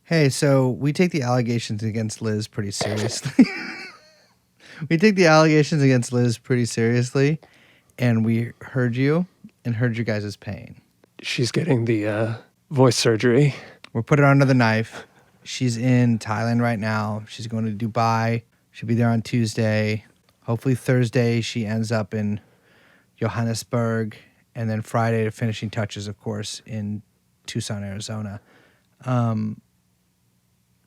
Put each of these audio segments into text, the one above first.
Hey, so we take the allegations against Liz pretty seriously. And we heard you and heard your guys' pain. She's getting the voice surgery. We're putting her under the knife. She's in Thailand right now. She's going to Dubai. She'll be there on Tuesday. Hopefully Thursday she ends up in Johannesburg. And then Friday, the finishing touches, of course, in Tucson, Arizona.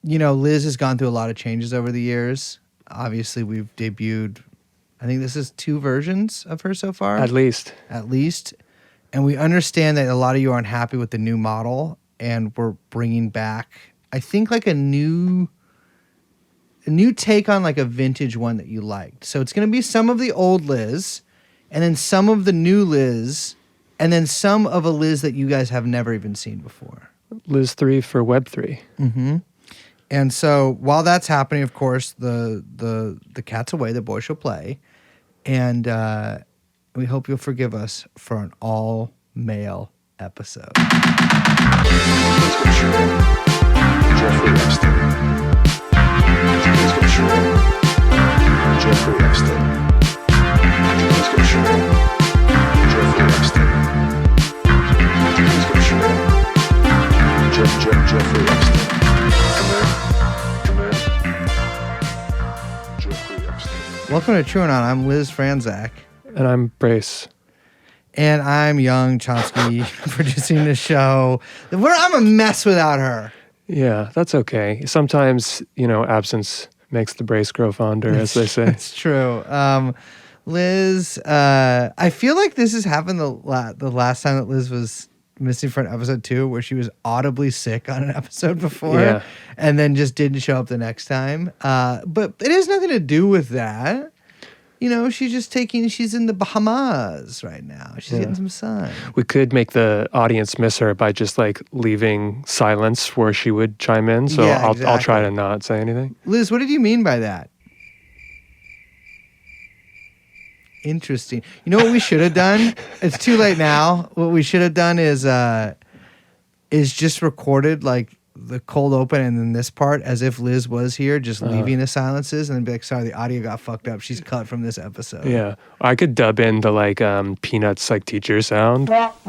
Liz has gone through a lot of changes over the years. Obviously, we've debuted, I think this is 2 versions of her so far. At least. And we understand that a lot of you aren't happy with the new model, and we're bringing back, I think, like a new take on like a vintage one that you liked. So it's going to be some of the old Liz, and then some of the new Liz, and then some of a Liz that you guys have never even seen before. Liz 3 for Web 3. Mm-hmm. And so while that's happening, of course, the cat's away, the boy shall play. And we hope you'll forgive us for an all-male episode. Jeffrey Epstein. Jeffrey Epstein. Jeffrey Epstein. Jeffrey Epstein. Come in. Jeffrey Epstein. Welcome to TrueAnon. I'm Liz Franzak. And I'm Brace. And I'm Young Chomsky, producing the show. I'm a mess without her. Yeah, that's okay. Sometimes, absence makes the brace grow fonder, as they say. It's true. Liz, I feel like this has happened the last time that Liz was missing for an episode 2, where she was audibly sick on an episode before, and then just didn't show up the next time. But it has nothing to do with that. She's in the Bahamas right now. She's getting some sun. We could make the audience miss her by just leaving silence where she would chime in. So I'll try to not say anything. Liz, what did you mean by that? Interesting. You know what we should have done? It's too late now. What we should have done is just recorded the cold open and then this part as if Liz was here, just leaving the silences, and then be like, sorry, the audio got fucked up. She's cut from this episode. Yeah. I could dub in the Peanuts teacher sound. It's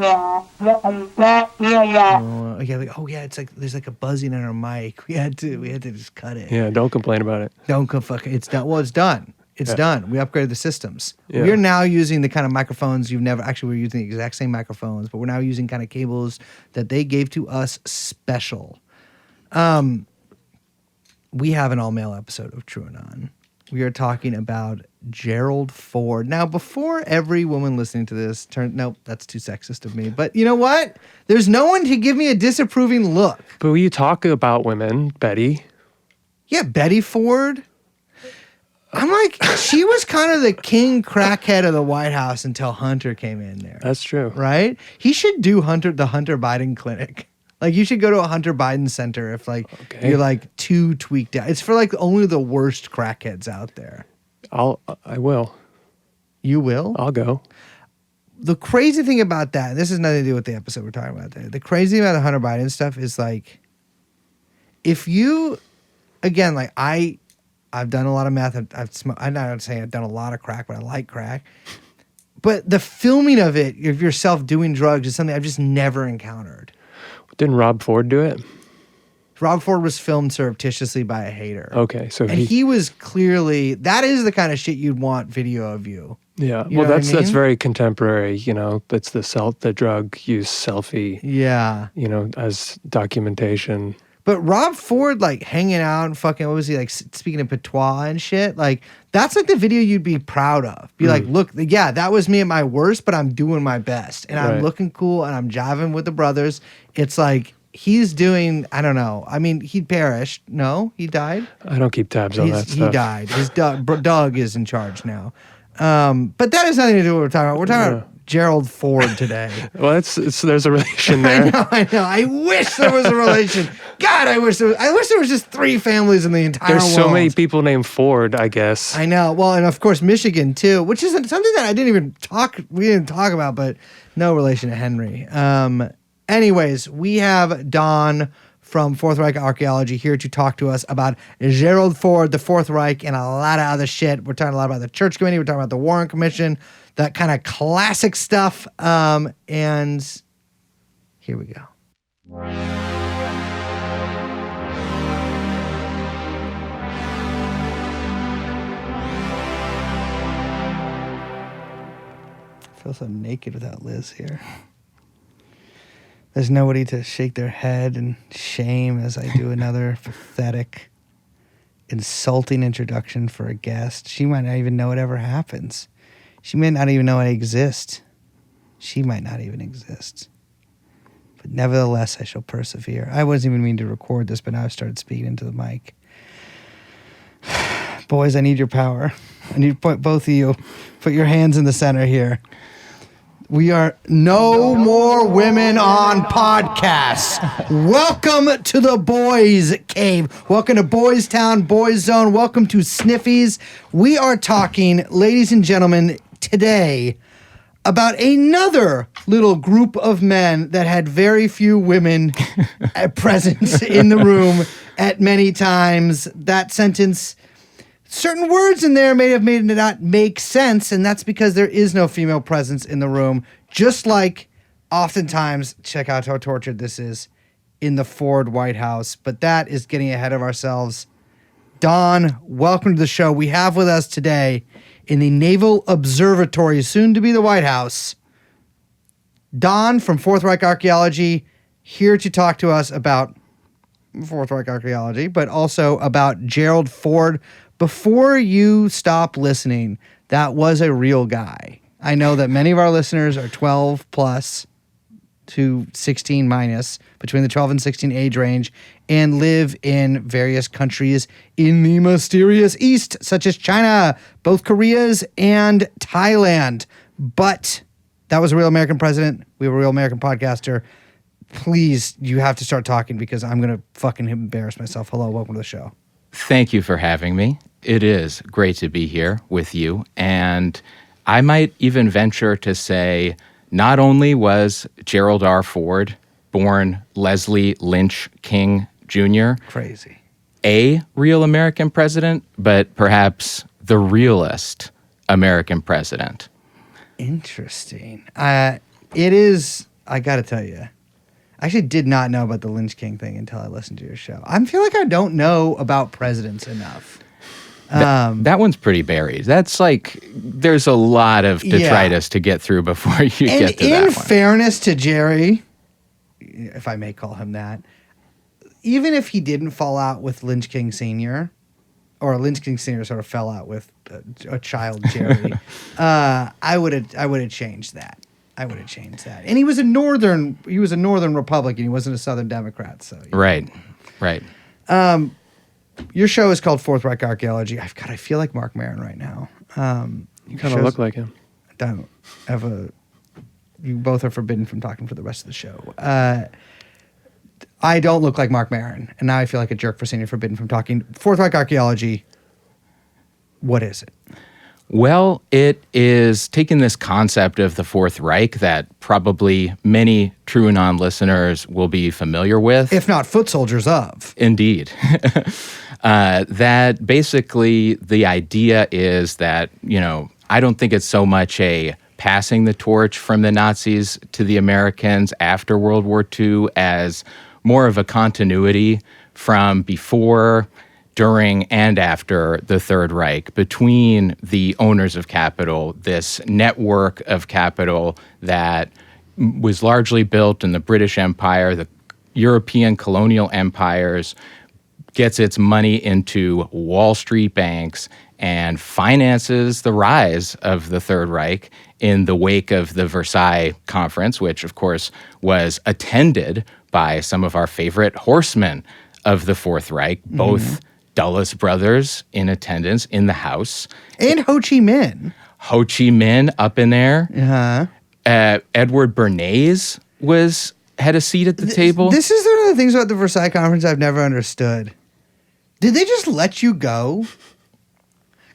like there's a buzzing on our mic. We had to just cut it. Yeah, don't complain about it. It's done. Well, it's done. It's done. We upgraded the systems. Yeah. We're now using the kind of microphones we're using the exact same microphones, but we're now using kind of cables that they gave to us special. We have an all-male episode of TrueAnon. We are talking about Gerald Ford. Now, before every woman listening to this nope, that's too sexist of me. But you know what? There's no one to give me a disapproving look. But when you talk about women, Betty. Yeah, Betty Ford. I'm like, she was kind of the king crackhead of the White House until Hunter came in there. That's true. Right? He should do the Hunter Biden clinic. You should go to a Hunter Biden center if you're too tweaked out. It's for only the worst crackheads out there. I will. You will? I'll go. The crazy thing about that, and this has nothing to do with the episode we're talking about today. The crazy thing about the Hunter Biden stuff is if you, again, I've done a lot of meth. I'm not saying I've done a lot of crack, but I like crack. But the filming of it, of yourself doing drugs, is something I've just never encountered. Didn't Rob Ford do it? Rob Ford was filmed surreptitiously by a hater. Okay, so he was clearly, that is the kind of shit you'd want video of you. Yeah, You know what I mean? That's very contemporary. That's the drug use selfie. Yeah. As documentation. But Rob Ford, hanging out and fucking, what was he, speaking in patois and shit? That's the video you'd be proud of. Be look, that was me at my worst, but I'm doing my best. And I'm looking cool, and I'm jiving with the brothers. It's he's doing, I don't know. I mean, he perished. No, he died. I don't keep tabs on that stuff. He died. His Doug is in charge now. But that has nothing to do with what we're talking about. We're talking about Gerald Ford today. Well, there's a relation there. I know. I wish there was a relation. God, I wish there was just 3 families in the entire world. There's so many people named Ford, I guess. I know. Well, and of course Michigan too, which is something that we didn't talk about, but no relation to Henry. Anyways, we have Don from Fourth Reich Archaeology here to talk to us about Gerald Ford, the Fourth Reich, and a lot of other shit. We're talking a lot about the Church Committee. We're talking about the Warren Commission, that kind of classic stuff. And here we go. I feel so naked without Liz here. There's nobody to shake their head in shame as I do another pathetic, insulting introduction for a guest. She might not even know it ever happens. She may not even know I exist. She might not even exist. But nevertheless, I shall persevere. I wasn't even meaning to record this, but now I've started speaking into the mic. Boys, I need your power. I need both of you. Put your hands in the center here. We are no more women on podcasts. Welcome to the Boys Cave. Welcome to Boys Town, Boys Zone. Welcome to Sniffies. We are talking, ladies and gentlemen, today about another little group of men that had very few women present in the room at many times. That sentence, certain words in there may have made it not make sense, and that's because there is no female presence in the room, just like oftentimes, check out how tortured this is, in the Ford White House. But that is getting ahead of ourselves. Don, welcome to the show. We have with us today in the Naval Observatory, soon to be the White House, Don from Fourth Reich Archaeology, here to talk to us about Fourth Reich Archaeology, but also about Gerald Ford. Before you stop listening, that was a real guy. I know that many of our listeners are 12 plus to 16 minus, between the 12 and 16 age range, and live in various countries in the mysterious East, such as China, both Koreas, and Thailand. But that was a real American president. We have a real American podcaster. Please, you have to start talking because I'm going to fucking embarrass myself. Hello, welcome to the show. Thank you for having me. It is great to be here with you. And I might even venture to say not only was Gerald R. Ford, born Leslie Lynch King Jr., crazy, a real American president, but perhaps the realest American president. Interesting. It is, I got to tell you, I actually did not know about the Lynch King thing until I listened to your show. I feel like I don't know about presidents enough. That one's pretty buried. That's like, there's a lot of detritus to get through before you get to that one. In fairness to Jerry, if I may call him that, even if he didn't fall out with Lynch King Sr., or Lynch King Sr. sort of fell out with a child Jerry, I would have changed that. I would have changed that. And he was a northern Republican. He wasn't a Southern Democrat. So Right. Your show is called Fourth Reich Archaeology. I feel like Mark Maron right now. You kind of look like him. Don't have you both are forbidden from talking for the rest of the show. I don't look like Mark Maron, and now I feel like a jerk for saying you're forbidden from talking. Fourth Reich Archaeology, what is it? Well, it is taking this concept of the Fourth Reich that probably many TrueAnon listeners will be familiar with. If not foot soldiers of. Indeed. That basically the idea is that, I don't think it's so much a passing the torch from the Nazis to the Americans after World War II as more of a continuity from before, during, and after the Third Reich, between the owners of capital, this network of capital that was largely built in the British Empire, the European colonial empires, gets its money into Wall Street banks and finances the rise of the Third Reich in the wake of the Versailles Conference, which, of course, was attended by some of our favorite horsemen of the Fourth Reich, both Dulles brothers in attendance in the house. And Ho Chi Minh. Ho Chi Minh up in there. Uh-huh. Edward Bernays had a seat at the table. This is one of the things about the Versailles Conference I've never understood. Did they just let you go?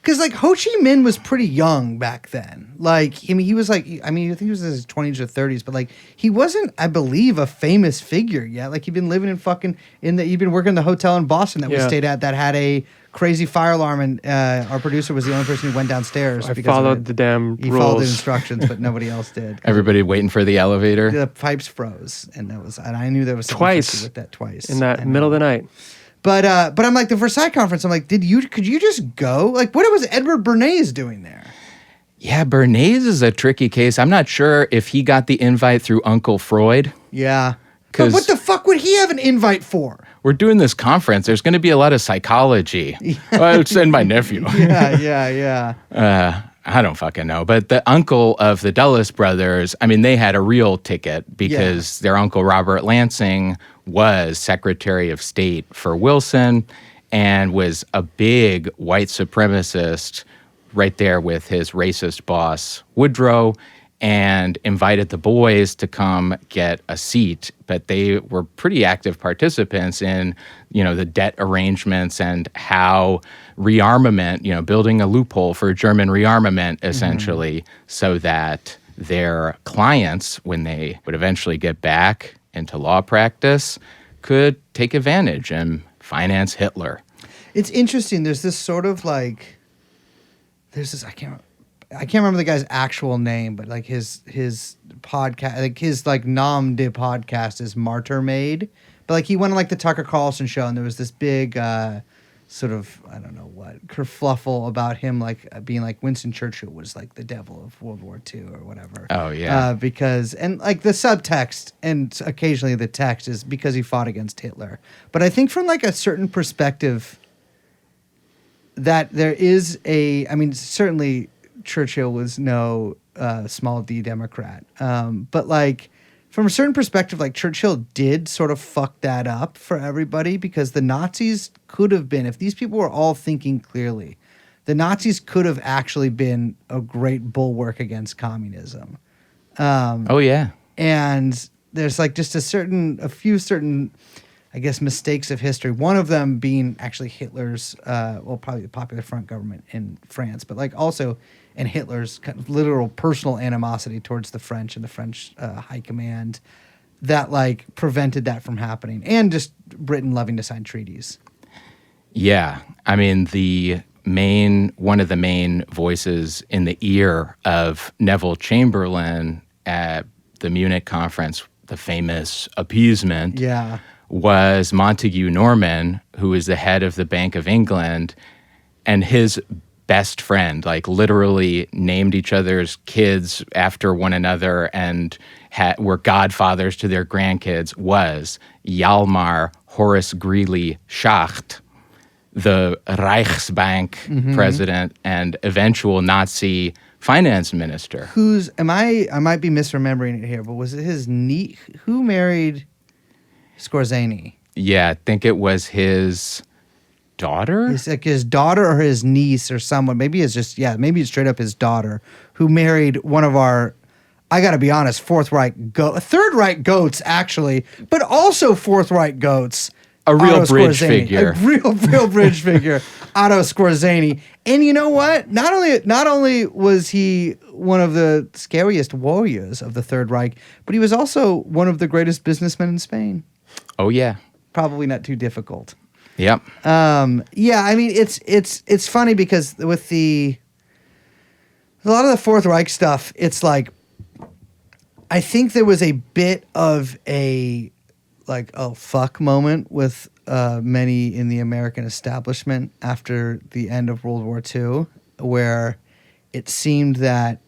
Because like Ho Chi Minh was pretty young back then. Like, I mean, he was like, I think he was in his 20s or 30s, but like he wasn't, I believe, a famous figure yet. Like he'd been living he'd been working in the hotel in Boston that we stayed at that had a crazy fire alarm, and our producer was the only person who went downstairs. I followed the damn rules. He followed the instructions, but nobody else did. Everybody waiting for the elevator. The pipes froze, and I knew there was something fishy with that twice in that middle of the night. But I'm like, the Versailles conference, I'm like, could you just go? Like, what was Edward Bernays doing there? Yeah, Bernays is a tricky case. I'm not sure if he got the invite through Uncle Freud. Yeah. But what the fuck would he have an invite for? We're doing this conference. There's going to be a lot of psychology. I'll send my nephew. Yeah. I don't fucking know. But the uncle of the Dulles brothers, I mean, they had a real ticket because their uncle Robert Lansing was Secretary of State for Wilson and was a big white supremacist right there with his racist boss, Woodrow, and invited the boys to come get a seat. But they were pretty active participants in, the debt arrangements and how rearmament, building a loophole for German rearmament, essentially, so that their clients, when they would eventually get back into law practice, could take advantage and finance Hitler. It's interesting. There's this sort of like, I can't remember the guy's actual name, but like his podcast, like his like nom de podcast is Martyr Made. But like he went on like the Tucker Carlson show, and there was this big sort of, I don't know what, kerfluffle about him like being like Winston Churchill was like the devil of World War II or whatever. Oh yeah. Because, and like the subtext and occasionally the text is because he fought against Hitler. But I think from like a certain perspective that there is certainly Churchill was no small d Democrat. But like from a certain perspective, like Churchill did sort of fuck that up for everybody, because the Nazis could have been, if these people were all thinking clearly, the Nazis could have actually been a great bulwark against communism. Oh yeah. And there's like just a few certain, I guess, mistakes of history. One of them being actually Hitler's, probably the Popular Front government in France, but like also in Hitler's kind of literal personal animosity towards the French and the French high command that like prevented that from happening, and just Britain loving to sign treaties. Yeah. I mean, one of the main voices in the ear of Neville Chamberlain at the Munich conference, the famous appeasement, was Montague Norman, who is the head of the Bank of England, and his best friend, like literally named each other's kids after one another and were godfathers to their grandkids, was Hjalmar Horace Greeley Schacht, the Reichsbank president and eventual Nazi finance minister. I might be misremembering it here, but was it his niece who married Skorzeny? Yeah, I think it was his daughter? It's like his daughter or his niece or someone. Maybe it's straight up his daughter who married one of our, I got to be honest, Third Reich goats, actually, but also Fourth Reich goats. A real bridge figure. A real bridge figure, Otto Skorzeny. And you know what? Not only was he one of the scariest warriors of the Third Reich, but he was also one of the greatest businessmen in Spain. Oh, yeah. Probably not too difficult. Yep. I mean, it's funny because with a lot of the Fourth Reich stuff, it's like, I think there was a bit of a like, oh fuck moment with many in the American establishment after the end of World War II, where it seemed that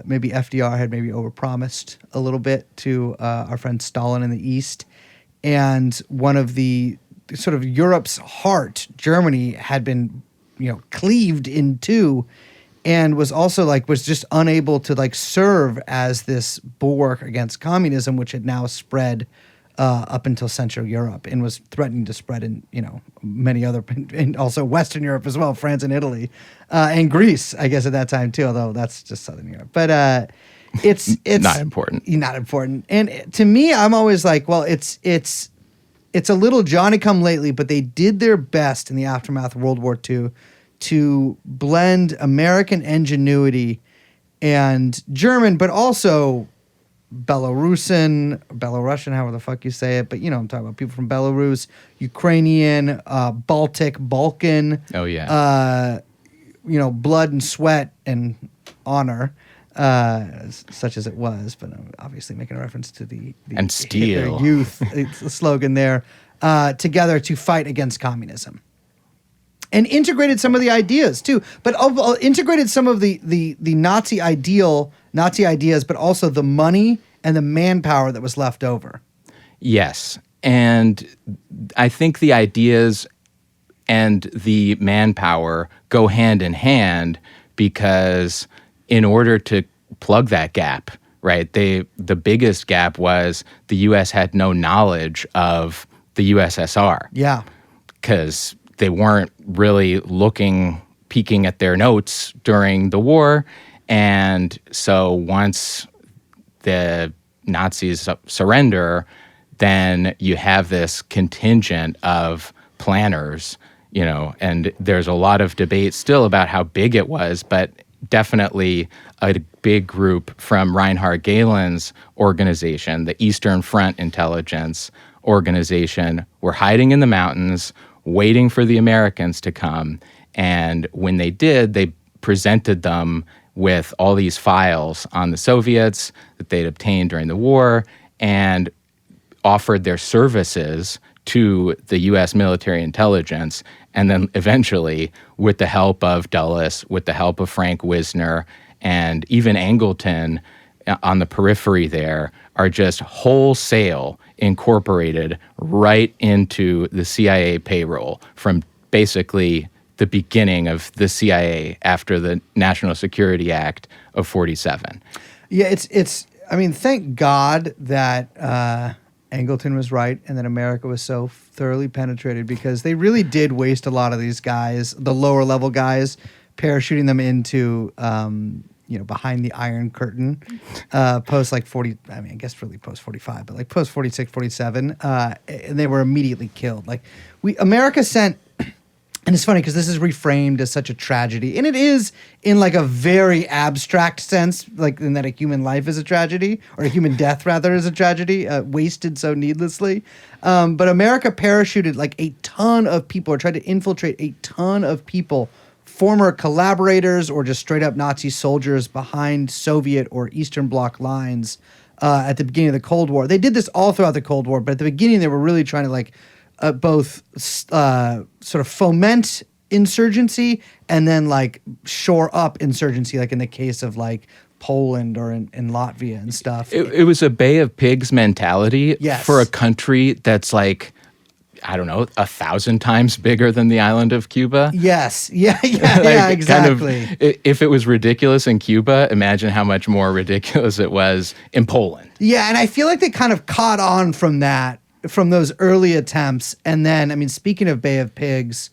maybe FDR had maybe overpromised a little bit to our friend Stalin in the East, and one of the sort of Europe's heart, Germany, had been, cleaved in two, and was just unable to like serve as this bulwark against communism, which had now spread up until Central Europe and was threatening to spread in, many other, and also Western Europe as well, France and Italy, and Greece, I guess at that time too, although that's just Southern Europe. But it's not important. Not important. And to me, I'm always like, well, it's a little Johnny come lately, but they did their best in the aftermath of World War II to blend American ingenuity and German, but also Belarusian, however the fuck you say it, but I'm talking about people from Belarus, Ukrainian, Balkan. Oh yeah. Blood and sweat and honor, such as it was, but I'm obviously making a reference to the and steel Hitler Youth slogan there, together to fight against communism. And integrated some of the ideas too, but integrated some of the Nazi ideas, but also the money and the manpower that was left over. Yes, and I think the ideas and the manpower go hand in hand because in order to plug that gap, right, the biggest gap was the U.S. had no knowledge of the USSR. Yeah. Because they weren't really peeking at their notes during the war. And so once the Nazis surrender, then you have this contingent of planners, and there's a lot of debate still about how big it was, but definitely a big group from Reinhard Gehlen's organization, the Eastern Front Intelligence Organization, were hiding in the mountains, waiting for the Americans to come. And when they did, they presented them with all these files on the Soviets that they'd obtained during the war and offered their services to the U.S. military intelligence. And then eventually, with the help of Dulles, with the help of Frank Wisner, and even Angleton on the periphery there, are just wholesale incorporated right into the CIA payroll from basically the beginning of the CIA after the National Security Act of 47. Yeah, it's. I mean, thank God that Angleton was right and that America was so thoroughly penetrated, because they really did waste a lot of these guys, the lower level guys, parachuting them into behind the Iron Curtain, post like 40. I mean, I guess really post 45, but like post 46, 47, and they were immediately killed. Like America sent. And it's funny because this is reframed as such a tragedy. And it is in like a very abstract sense, like in that a human life is a tragedy, or a human death rather is a tragedy, wasted so needlessly. But America parachuted like a ton of people, or tried to infiltrate a ton of people, former collaborators or just straight up Nazi soldiers behind Soviet or Eastern Bloc lines at the beginning of the Cold War. They did this all throughout the Cold War, but at the beginning they were really trying to like both sort of foment insurgency and then like shore up insurgency, like in the case of like Poland or in Latvia and stuff. It was a Bay of Pigs mentality for a country that's like, I don't know, 1,000 times bigger than the island of Cuba. Yes. Yeah, exactly. Kind of, if it was ridiculous in Cuba, imagine how much more ridiculous it was in Poland. Yeah, and I feel like they kind of caught on from that, from those early attempts. And then, I mean, speaking of Bay of Pigs,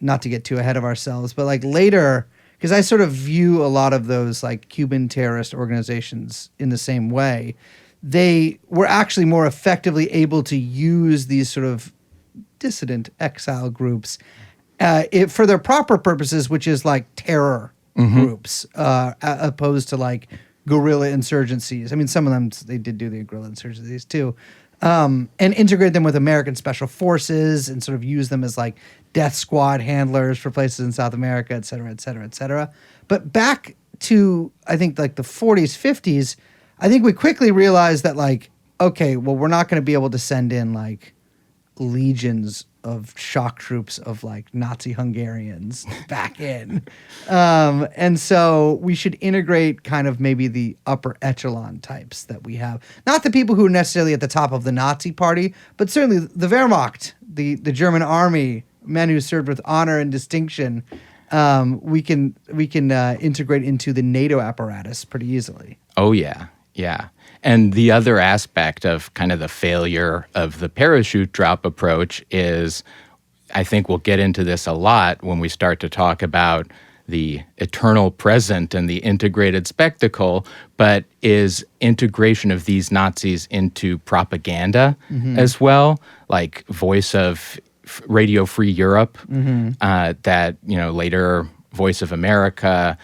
not to get too ahead of ourselves, but like later, because I sort of view a lot of those like Cuban terrorist organizations in the same way, they were actually more effectively able to use these sort of dissident exile groups for their proper purposes, which is like terror groups, opposed to like guerrilla insurgencies. I mean, some of them, they did do the guerrilla insurgencies too. And integrate them with American special forces and sort of use them as like death squad handlers for places in South America, et cetera, et cetera, et cetera. But back to, I think, like the 40s, 50s, I think we quickly realized that like, okay, well, we're not going to be able to send in like legions of shock troops of like Nazi Hungarians back in. And so we should integrate kind of maybe the upper echelon types that we have. Not the people who are necessarily at the top of the Nazi party, but certainly the Wehrmacht, the German army, men who served with honor and distinction. We can integrate into the NATO apparatus pretty easily. Oh, yeah. Yeah. And the other aspect of kind of the failure of the parachute drop approach is, I think we'll get into this a lot when we start to talk about the eternal present and the integrated spectacle, but is integration of these Nazis into propaganda as well, like voice of Radio Free Europe, that, later Voice of America,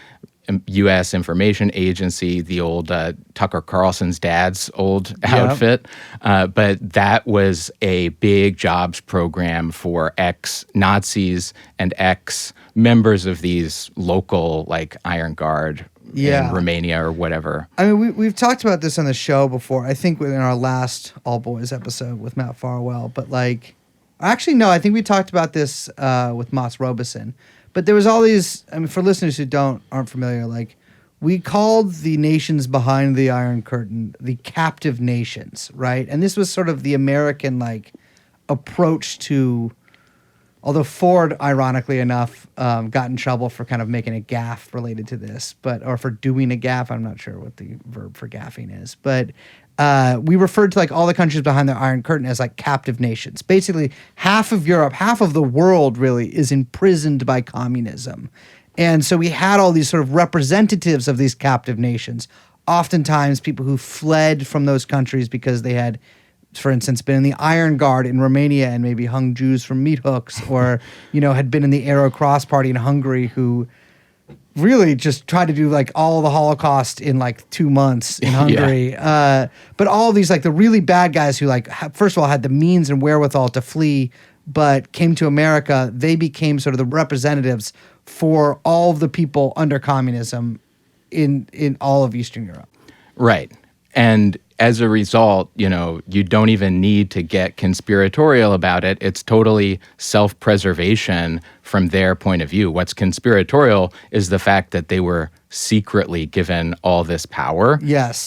U.S. Information Agency, the old Tucker Carlson's dad's old outfit. But that was a big jobs program for ex-Nazis and ex-members of these local, like, Iron Guard in Romania or whatever. I mean, we've talked about this on the show before, I think within our last All Boys episode with Matt Farwell. But, like, actually, no, I think we talked about this with Mats Robeson. But there was all these, I mean, for listeners who aren't familiar, like, we called the nations behind the Iron Curtain the captive nations, right? And this was sort of the American, like, approach to, although Ford, ironically enough, got in trouble for kind of making a gaffe related to this, or for doing a gaffe. I'm not sure what the verb for gaffing is, but we referred to, like, all the countries behind the Iron Curtain as, like, captive nations. Basically, half of Europe, half of the world really is imprisoned by communism. And so we had all these sort of representatives of these captive nations, oftentimes people who fled from those countries because they had, for instance, been in the Iron Guard in Romania and maybe hung Jews from meat hooks, or, had been in the Arrow Cross Party in Hungary, who really just tried to do, like, all the Holocaust in, like, 2 months in Hungary. But all of these, like, the really bad guys who, like, first of all had the means and wherewithal to flee, but came to America, they became sort of the representatives for all of the people under communism in all of Eastern Europe. Right. And as a result, you don't even need to get conspiratorial about it. It's totally self-preservation from their point of view. What's conspiratorial is the fact that they were secretly given all this power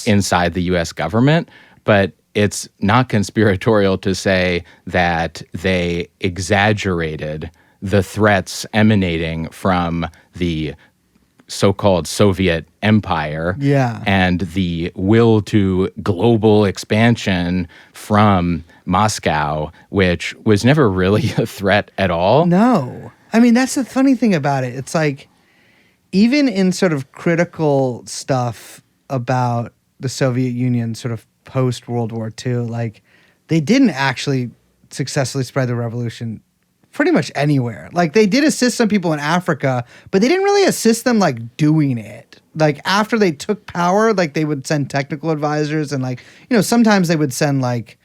inside the U.S. government. But it's not conspiratorial to say that they exaggerated the threats emanating from the so-called Soviet empire and the will to global expansion from Moscow, which was never really a threat at all. No. I mean, that's the funny thing about it. It's like, even in sort of critical stuff about the Soviet Union sort of post-World War II, like, they didn't actually successfully spread the revolution pretty much anywhere. Like, they did assist some people in Africa, but they didn't really assist them, like, doing it. Like, after they took power, like, they would send technical advisors, and, like, sometimes they would send, like,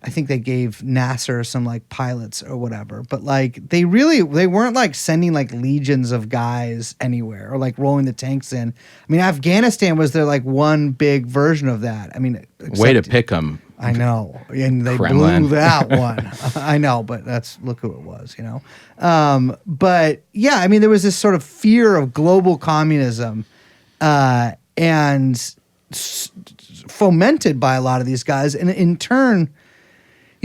I think they gave Nasser some, like, pilots or whatever. But, like, they weren't, like, sending, like, legions of guys anywhere, or, like, rolling the tanks in. I mean, Afghanistan was their, like, one big version of that. I mean, way to pick them. I know, and they Kremlin. blew that one. I know, but look who it was, But yeah, I mean, there was this sort of fear of global communism, and fomented by a lot of these guys, and in turn,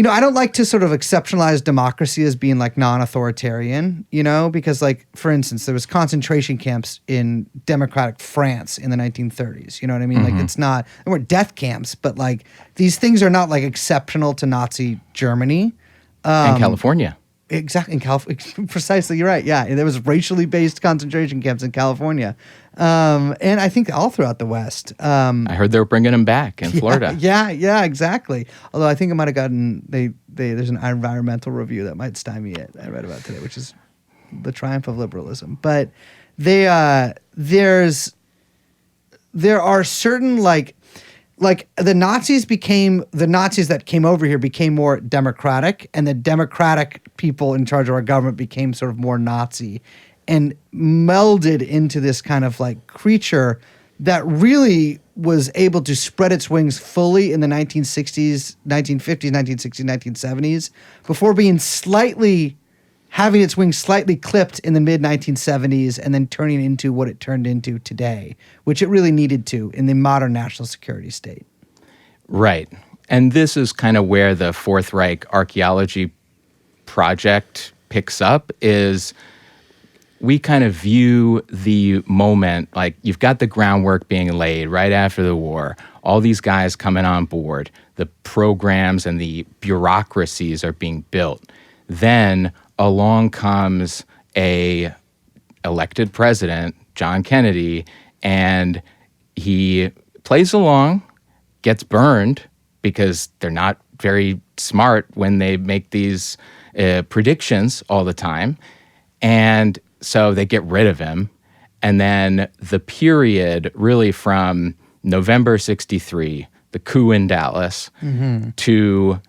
I don't like to sort of exceptionalize democracy as being, like, non-authoritarian, because, like, for instance, there was concentration camps in democratic France in the 1930s. You know what I mean? Like, there weren't death camps, but, like, these things are not, like, exceptional to Nazi Germany. And California. Exactly. In California. Precisely. You're right. Yeah. There was racially based concentration camps in California. And I think all throughout the West. I heard they were bringing them back in Florida. Yeah, exactly. Although I think it might have gotten, there's an environmental review that might stymie it, I read about today, which is the triumph of liberalism. But there are certain, like the Nazis that came over here became more democratic, and the democratic people in charge of our government became sort of more Nazi, and melded into this kind of, like, creature that really was able to spread its wings fully in the 1960s, 1950s, 1960s, 1970s, before having its wings slightly clipped in the mid-1970s, and then turning into what it turned into today, which it really needed to in the modern national security state. Right. And this is kind of where the Fourth Reich Archaeology project picks up, is we kind of view the moment, like, you've got the groundwork being laid right after the war, all these guys coming on board, the programs and the bureaucracies are being built. Then along comes a elected president, John Kennedy, and he plays along, gets burned because they're not very smart when they make these predictions all the time. And so they get rid of him. And then the period really from November 63, the coup in Dallas, to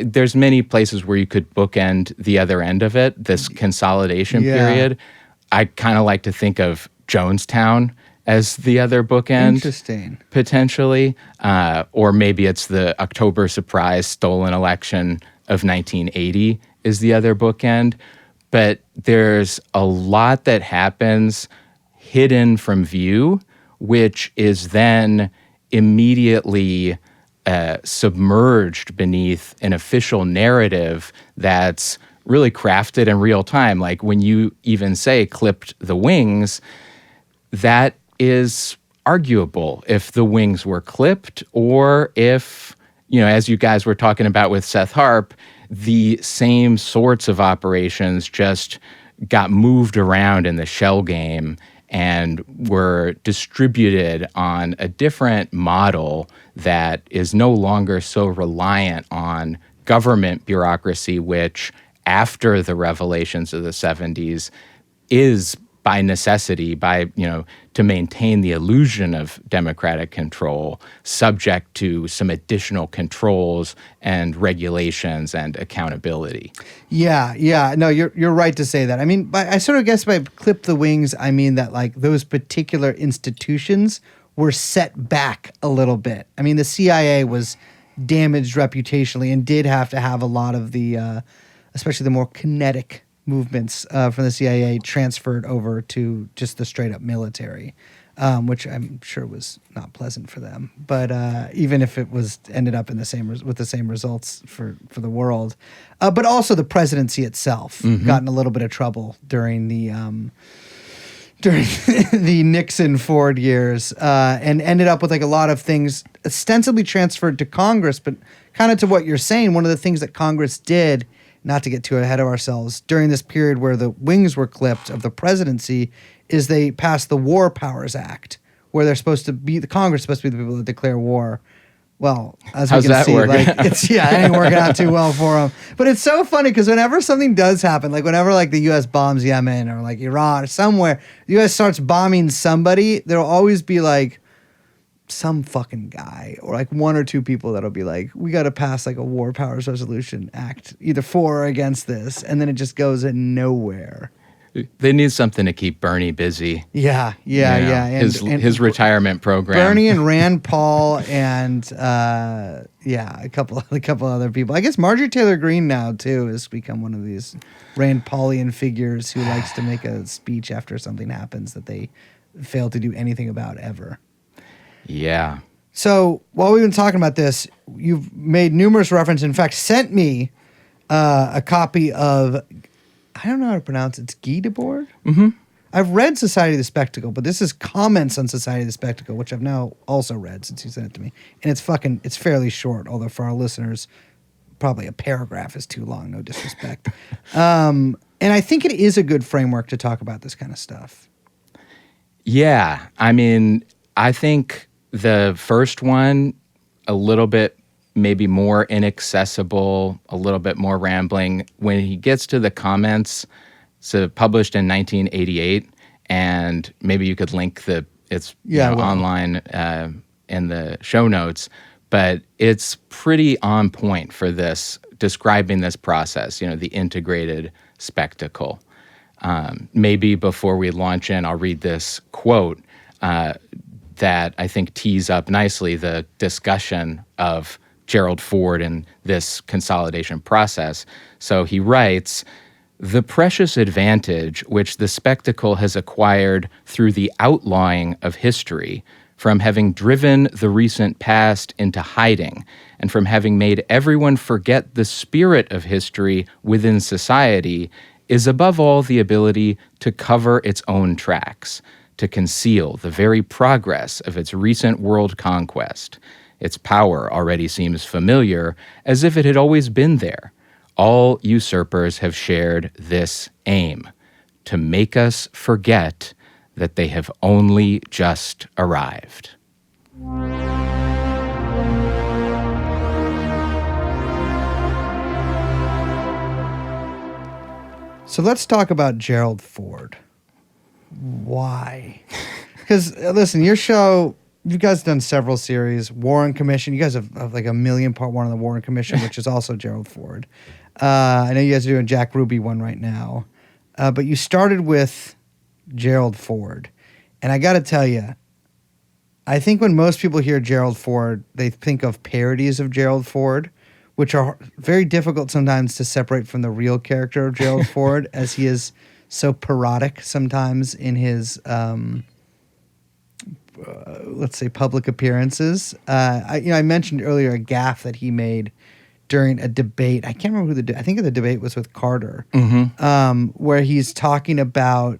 there's many places where you could bookend the other end of it, this consolidation period. I kind of like to think of Jonestown as the other bookend. Interesting. Potentially. Or maybe it's the October surprise stolen election of 1980 is the other bookend. But there's a lot that happens hidden from view, which is then immediately submerged beneath an official narrative that's really crafted in real time. Like when you even say clipped the wings, that is arguable if the wings were clipped or if, as you guys were talking about with Seth Harp, the same sorts of operations just got moved around in the shell game and were distributed on a different model that is no longer so reliant on government bureaucracy, which after the revelations of the 70s is by necessity, to maintain the illusion of democratic control, subject to some additional controls and regulations and accountability. Yeah. No, you're right to say that. I mean, I sort of guess by clip the wings, I mean that like those particular institutions were set back a little bit. I mean, the CIA was damaged reputationally and did have to have a lot of the, especially the more kinetic movements from the CIA transferred over to just the straight up military, which I'm sure was not pleasant for them. But even if it was ended up in with the same results for the world, but also the presidency itself got in a little bit of trouble during the Nixon Ford years, and ended up with like a lot of things ostensibly transferred to Congress, but kind of to what you're saying, one of the things that Congress did, not to get too ahead of ourselves, during this period where the wings were clipped of the presidency, is they passed the War Powers Act, where they're supposed to be, the Congress is supposed to be the people that declare war. Well, as How's we can that see, working? like it ain't working out too well for them. But it's so funny because whenever something does happen, like whenever like the U.S. bombs Yemen or like Iran or somewhere, the U.S. starts bombing somebody, there'll always be like some fucking guy or like one or two people that'll be like, we got to pass like a War Powers Resolution Act, either for or against this, and then it just goes in nowhere. They need something to keep Bernie busy. Yeah. And his retirement program. Bernie and Rand Paul and a couple other people. I guess Marjorie Taylor Greene now too has become one of these Rand Paulian figures who likes to make a speech after something happens that they fail to do anything about ever. Yeah. So while we've been talking about this, you've made numerous references. In fact, sent me a copy of, I don't know how to pronounce it. It's Guy Debord? Mm-hmm. I've read Society of the Spectacle, but this is comments on Society of the Spectacle, which I've now also read since you sent it to me. And it's fairly short, although for our listeners, probably a paragraph is too long, no disrespect. And I think it is a good framework to talk about this kind of stuff. Yeah. I mean, I think the first one, a little bit maybe more inaccessible, a little bit more rambling. When he gets to the comments, so published in 1988, and maybe you could link online in the show notes, but it's pretty on point for this, describing this process, the integrated spectacle. Maybe before we launch in, I'll read this quote that I think tees up nicely the discussion of Gerald Ford and this consolidation process. So he writes, "The precious advantage which the spectacle has acquired through the outlawing of history, from having driven the recent past into hiding, and from having made everyone forget the spirit of history within society, is above all the ability to cover its own tracks, to conceal the very progress of its recent world conquest. Its power already seems familiar, as if it had always been there. All usurpers have shared this aim, to make us forget that they have only just arrived." So let's talk about Gerald Ford. Why? Because listen, your show, you guys done several series. Warren Commission. You guys have like a million part one on the Warren Commission, which is also Gerald Ford. I know you guys are doing Jack Ruby one right now, but you started with Gerald Ford, and I got to tell you, I think when most people hear Gerald Ford, they think of parodies of Gerald Ford, which are very difficult sometimes to separate from the real character of Gerald Ford, as he is so parodic sometimes in his, let's say, public appearances. I mentioned earlier a gaffe that he made during a debate. I can't remember who I think the debate was with Carter, where he's talking about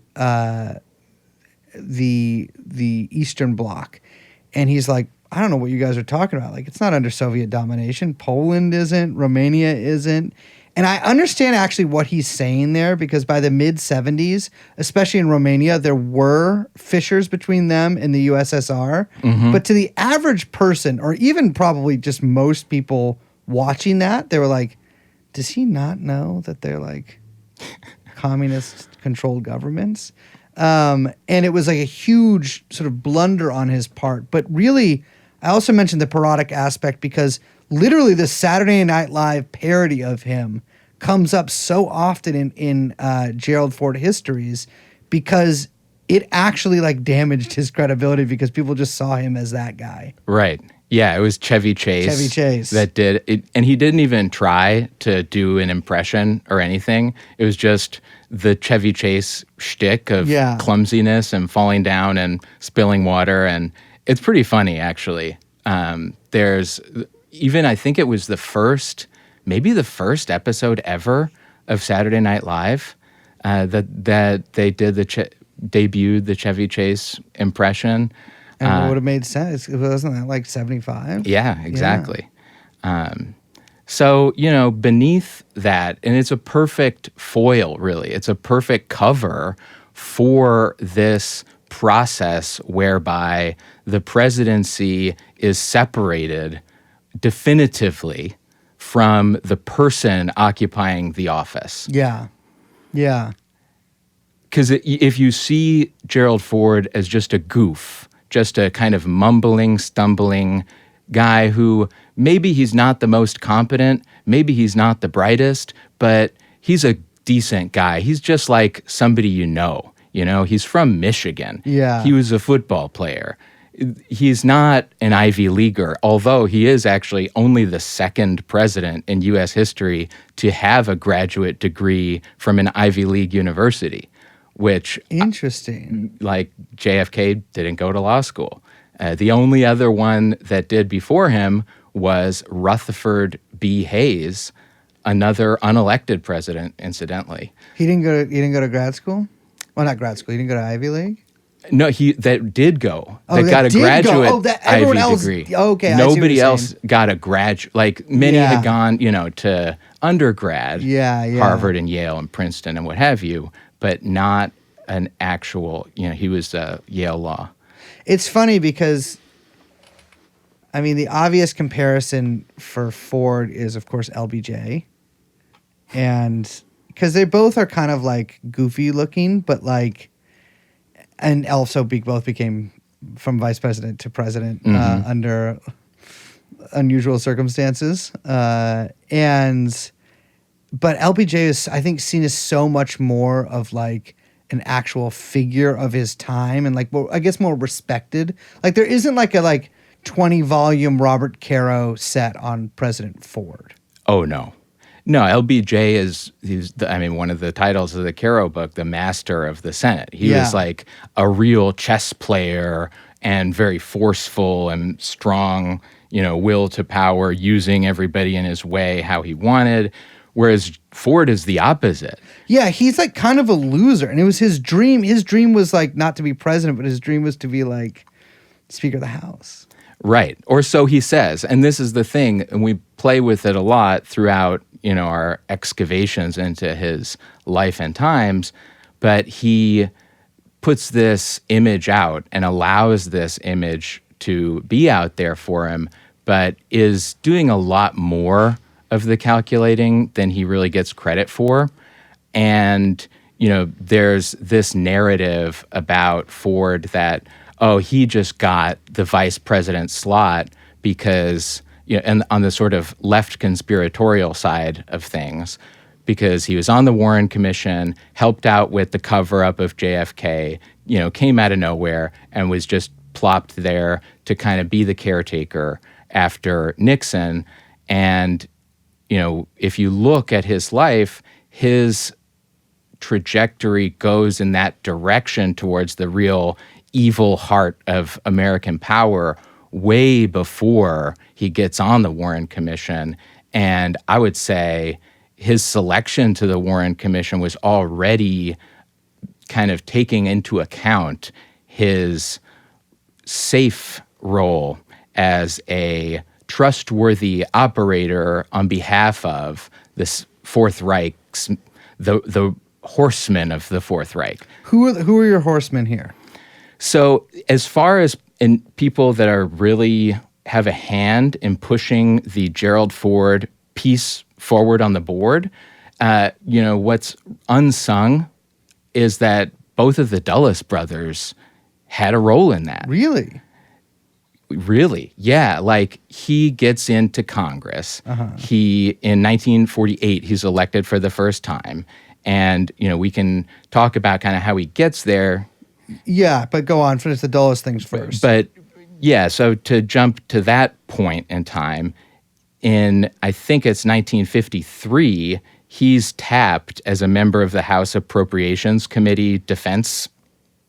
the Eastern Bloc, and he's like, I don't know what you guys are talking about. Like, it's not under Soviet domination. Poland isn't. Romania isn't. And I understand actually what he's saying there, because by the mid-'70s, especially in Romania, there were fissures between them and the USSR. But to the average person, or even probably just most people watching that, they were like, does he not know that they're like communist-controlled governments? And it was like a huge sort of blunder on his part. But really, I also mentioned the parodic aspect because literally the Saturday Night Live parody of him comes up so often in Gerald Ford histories, because it actually like damaged his credibility because people just saw him as that guy. Right. Yeah, it was Chevy Chase. That did it, and he didn't even try to do an impression or anything. It was just the Chevy Chase shtick of clumsiness and falling down and spilling water, and it's pretty funny actually. There's even, I think it was maybe the first episode ever of Saturday Night Live that they did debuted the Chevy Chase impression. And it would have made sense. Wasn't that like 75? Yeah, exactly. Yeah. So, beneath that, and it's a perfect foil, really. It's a perfect cover for this process whereby the presidency is separated definitively from the person occupying the office. Yeah. Yeah. Because if you see Gerald Ford as just a goof, just a kind of mumbling, stumbling guy who maybe he's not the most competent, maybe he's not the brightest, but he's a decent guy. He's just like somebody he's from Michigan. Yeah. He was a football player. He's not an Ivy Leaguer, although he is actually only the second president in U.S. history to have a graduate degree from an Ivy League university, which... Interesting. Like JFK didn't go to law school. The only other one that did before him was Rutherford B. Hayes, another unelected president, incidentally. He didn't go to grad school? Well, not grad school. He didn't go to Ivy League? No, that did go. That got a graduate Ivy degree. Okay, nobody else got a graduate. Like many had gone, to undergrad, Harvard and Yale and Princeton and what have you, but not an actual. He was Yale Law. It's funny because, the obvious comparison for Ford is, of course, LBJ, and because they both are kind of like goofy looking, but like. And also both became from vice president to president under unusual circumstances. But LBJ is, I think, seen as so much more of like an actual figure of his time and like, well, I guess more respected. Like there isn't like a 20-volume Robert Caro set on President Ford. Oh, no. No, LBJ he's one of the titles of the Caro book, the master of the Senate. He was like a real chess player and very forceful and strong, will to power, using everybody in his way how he wanted. Whereas Ford is the opposite. Yeah, he's like kind of a loser. And it was his dream. His dream was like not to be president, but his dream was to be like Speaker of the House. Right. Or so he says. And this is the thing, and we play with it a lot throughout our excavations into his life and times, but he puts this image out and allows this image to be out there for him, but is doing a lot more of the calculating than he really gets credit for. And, there's this narrative about Ford that, oh, he just got the vice president slot because, and on the sort of left conspiratorial side of things, because he was on the Warren Commission, helped out with the cover-up of JFK, came out of nowhere and was just plopped there to kind of be the caretaker after Nixon. And, if you look at his life, his trajectory goes in that direction towards the real evil heart of American power way before he gets on the Warren Commission. And I would say his selection to the Warren Commission was already kind of taking into account his safe role as a trustworthy operator on behalf of this Fourth Reich, the Horseman of the Fourth Reich. Who are your horsemen here? So as far as in people that are really have a hand in pushing the Gerald Ford piece forward on the board, what's unsung is that both of the Dulles brothers had a role in that. Really, yeah. Like, he gets into Congress. He, in 1948, he's elected for the first time. And, we can talk about kind of how he gets there. Yeah, but go on, finish the Dulles things first. But yeah, so to jump to that point in time, in, I think it's 1953, he's tapped as a member of the House Appropriations Committee Defense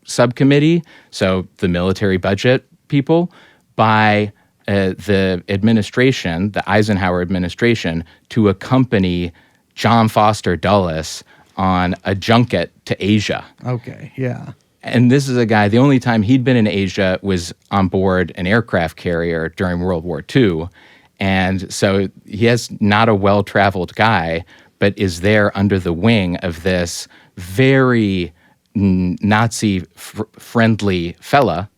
Subcommittee, so the military budget people, by the administration, the Eisenhower administration, to accompany John Foster Dulles on a junket to Asia. Okay, yeah. And this is a guy, the only time he'd been in Asia was on board an aircraft carrier during World War II. And so he has not a well-traveled guy, but is there under the wing of this very Nazi-friendly fella,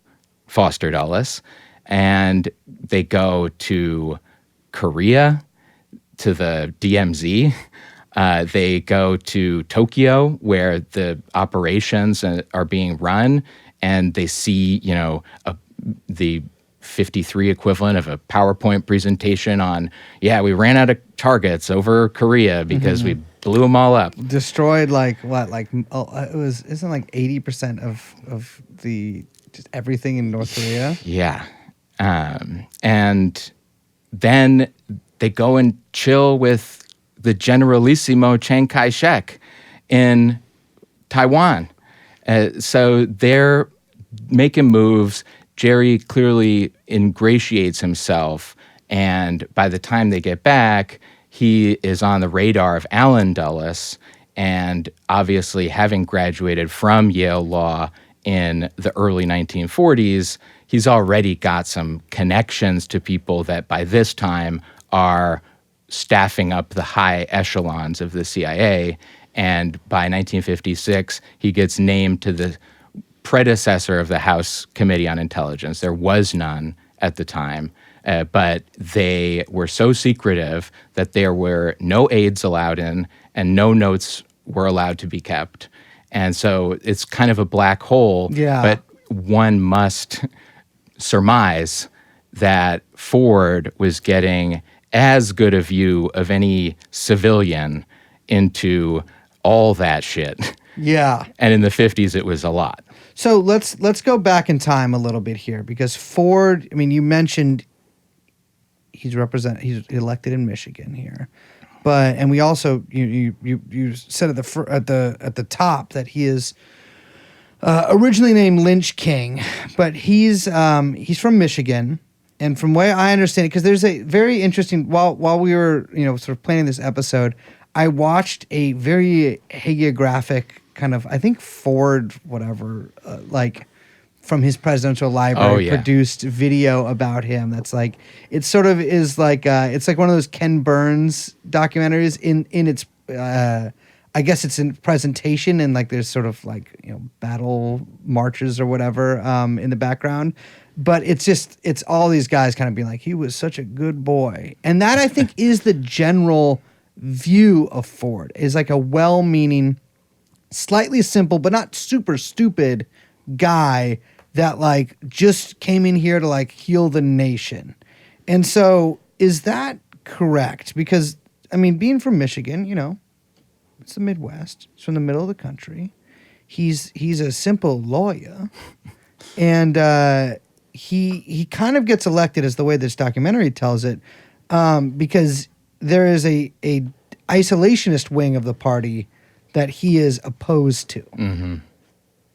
Foster Dulles. And they go to Korea, to the DMZ. They go to Tokyo, where the operations are being run, and they see, the 53 equivalent of a PowerPoint presentation on, we ran out of targets over Korea because we blew them all up. Destroyed isn't like 80% of the just everything in North Korea? Yeah. And then they go and chill with the Generalissimo Chiang Kai-shek in Taiwan. So they're making moves. Jerry clearly ingratiates himself, and by the time they get back, he is on the radar of Allen Dulles, and obviously having graduated from Yale Law in the early 1940s, he's already got some connections to people that by this time are staffing up the high echelons of the CIA. And by 1956, he gets named to the predecessor of the House Committee on Intelligence. There was none at the time, but they were so secretive that there were no aides allowed in and no notes were allowed to be kept. And so it's kind of a black hole, but one must surmise that Ford was getting as good a view of any civilian into all that shit. Yeah. And in the 50s, it was a lot. So let's go back in time a little bit here, because Ford, I mean, you mentioned he's elected in Michigan here. And we also you said at the top that he is originally named Lynch King, but he's from Michigan, and from way I understand it, because there's a very interesting while we were sort of planning this episode, I watched a very hagiographic kind of, I think Ford from his presidential library produced video about him. That's like, it sort of is like it's like one of those Ken Burns documentaries in its I guess it's in presentation, and like there's sort of like battle marches or whatever in the background, but it's all these guys kind of being like, he was such a good boy, and that I think is the general view of Ford is like a well-meaning, slightly simple but not super stupid guy that like just came in here to like heal the nation. And so is that correct? Because I mean, being from Michigan, you know, it's the Midwest. It's from the middle of the country. He's a simple lawyer, and he kind of gets elected, as the way this documentary tells it, because there is a isolationist wing of the party that he is opposed to. Mm-hmm.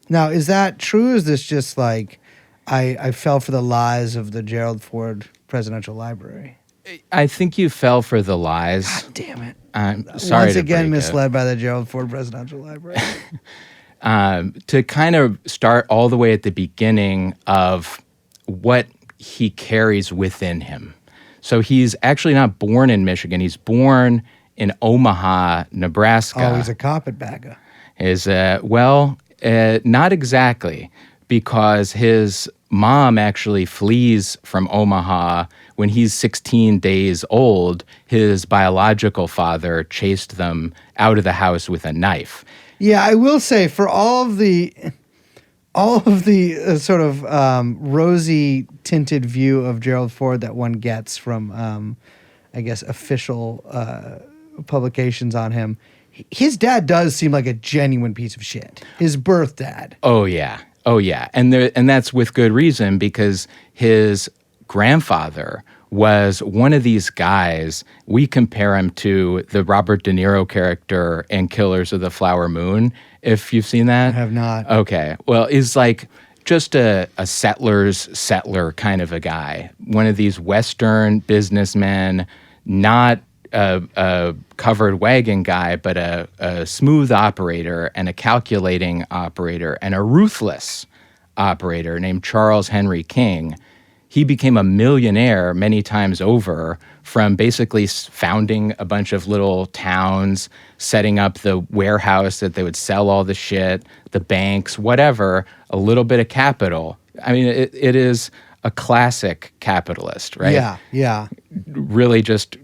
Now, is that true? Is this just like I fell for the lies of the Gerald Ford Presidential Library? I think you fell for the lies. God damn it. I'm sorry Once to again break misled by the Gerald Ford Presidential Library. To kind of start all the way at the beginning of what he carries within him. So he's actually not born in Michigan. He's born in Omaha, Nebraska. Oh, he's a carpetbagger. Not exactly, because his mom actually flees from Omaha when he's 16 days old. His biological father chased them out of the house with a knife. Yeah, I will say, for all of the sort of rosy tinted view of Gerald Ford that one gets from, I guess, official publications on him, his dad does seem like a genuine piece of shit. His birth dad. Oh yeah, and that's with good reason, because his grandfather was one of these guys. We compare him to the Robert De Niro character in Killers of the Flower Moon, if you've seen that. I have not. Okay. Well, he's like just a settler's settler kind of a guy. One of these Western businessmen, not a covered wagon guy, but a smooth operator and a calculating operator and a ruthless operator named Charles Henry King. He became a millionaire many times over from basically founding a bunch of little towns, setting up the warehouse that they would sell all the shit, the banks, whatever, a little bit of capital. I mean, it is a classic capitalist, right? Yeah. Really just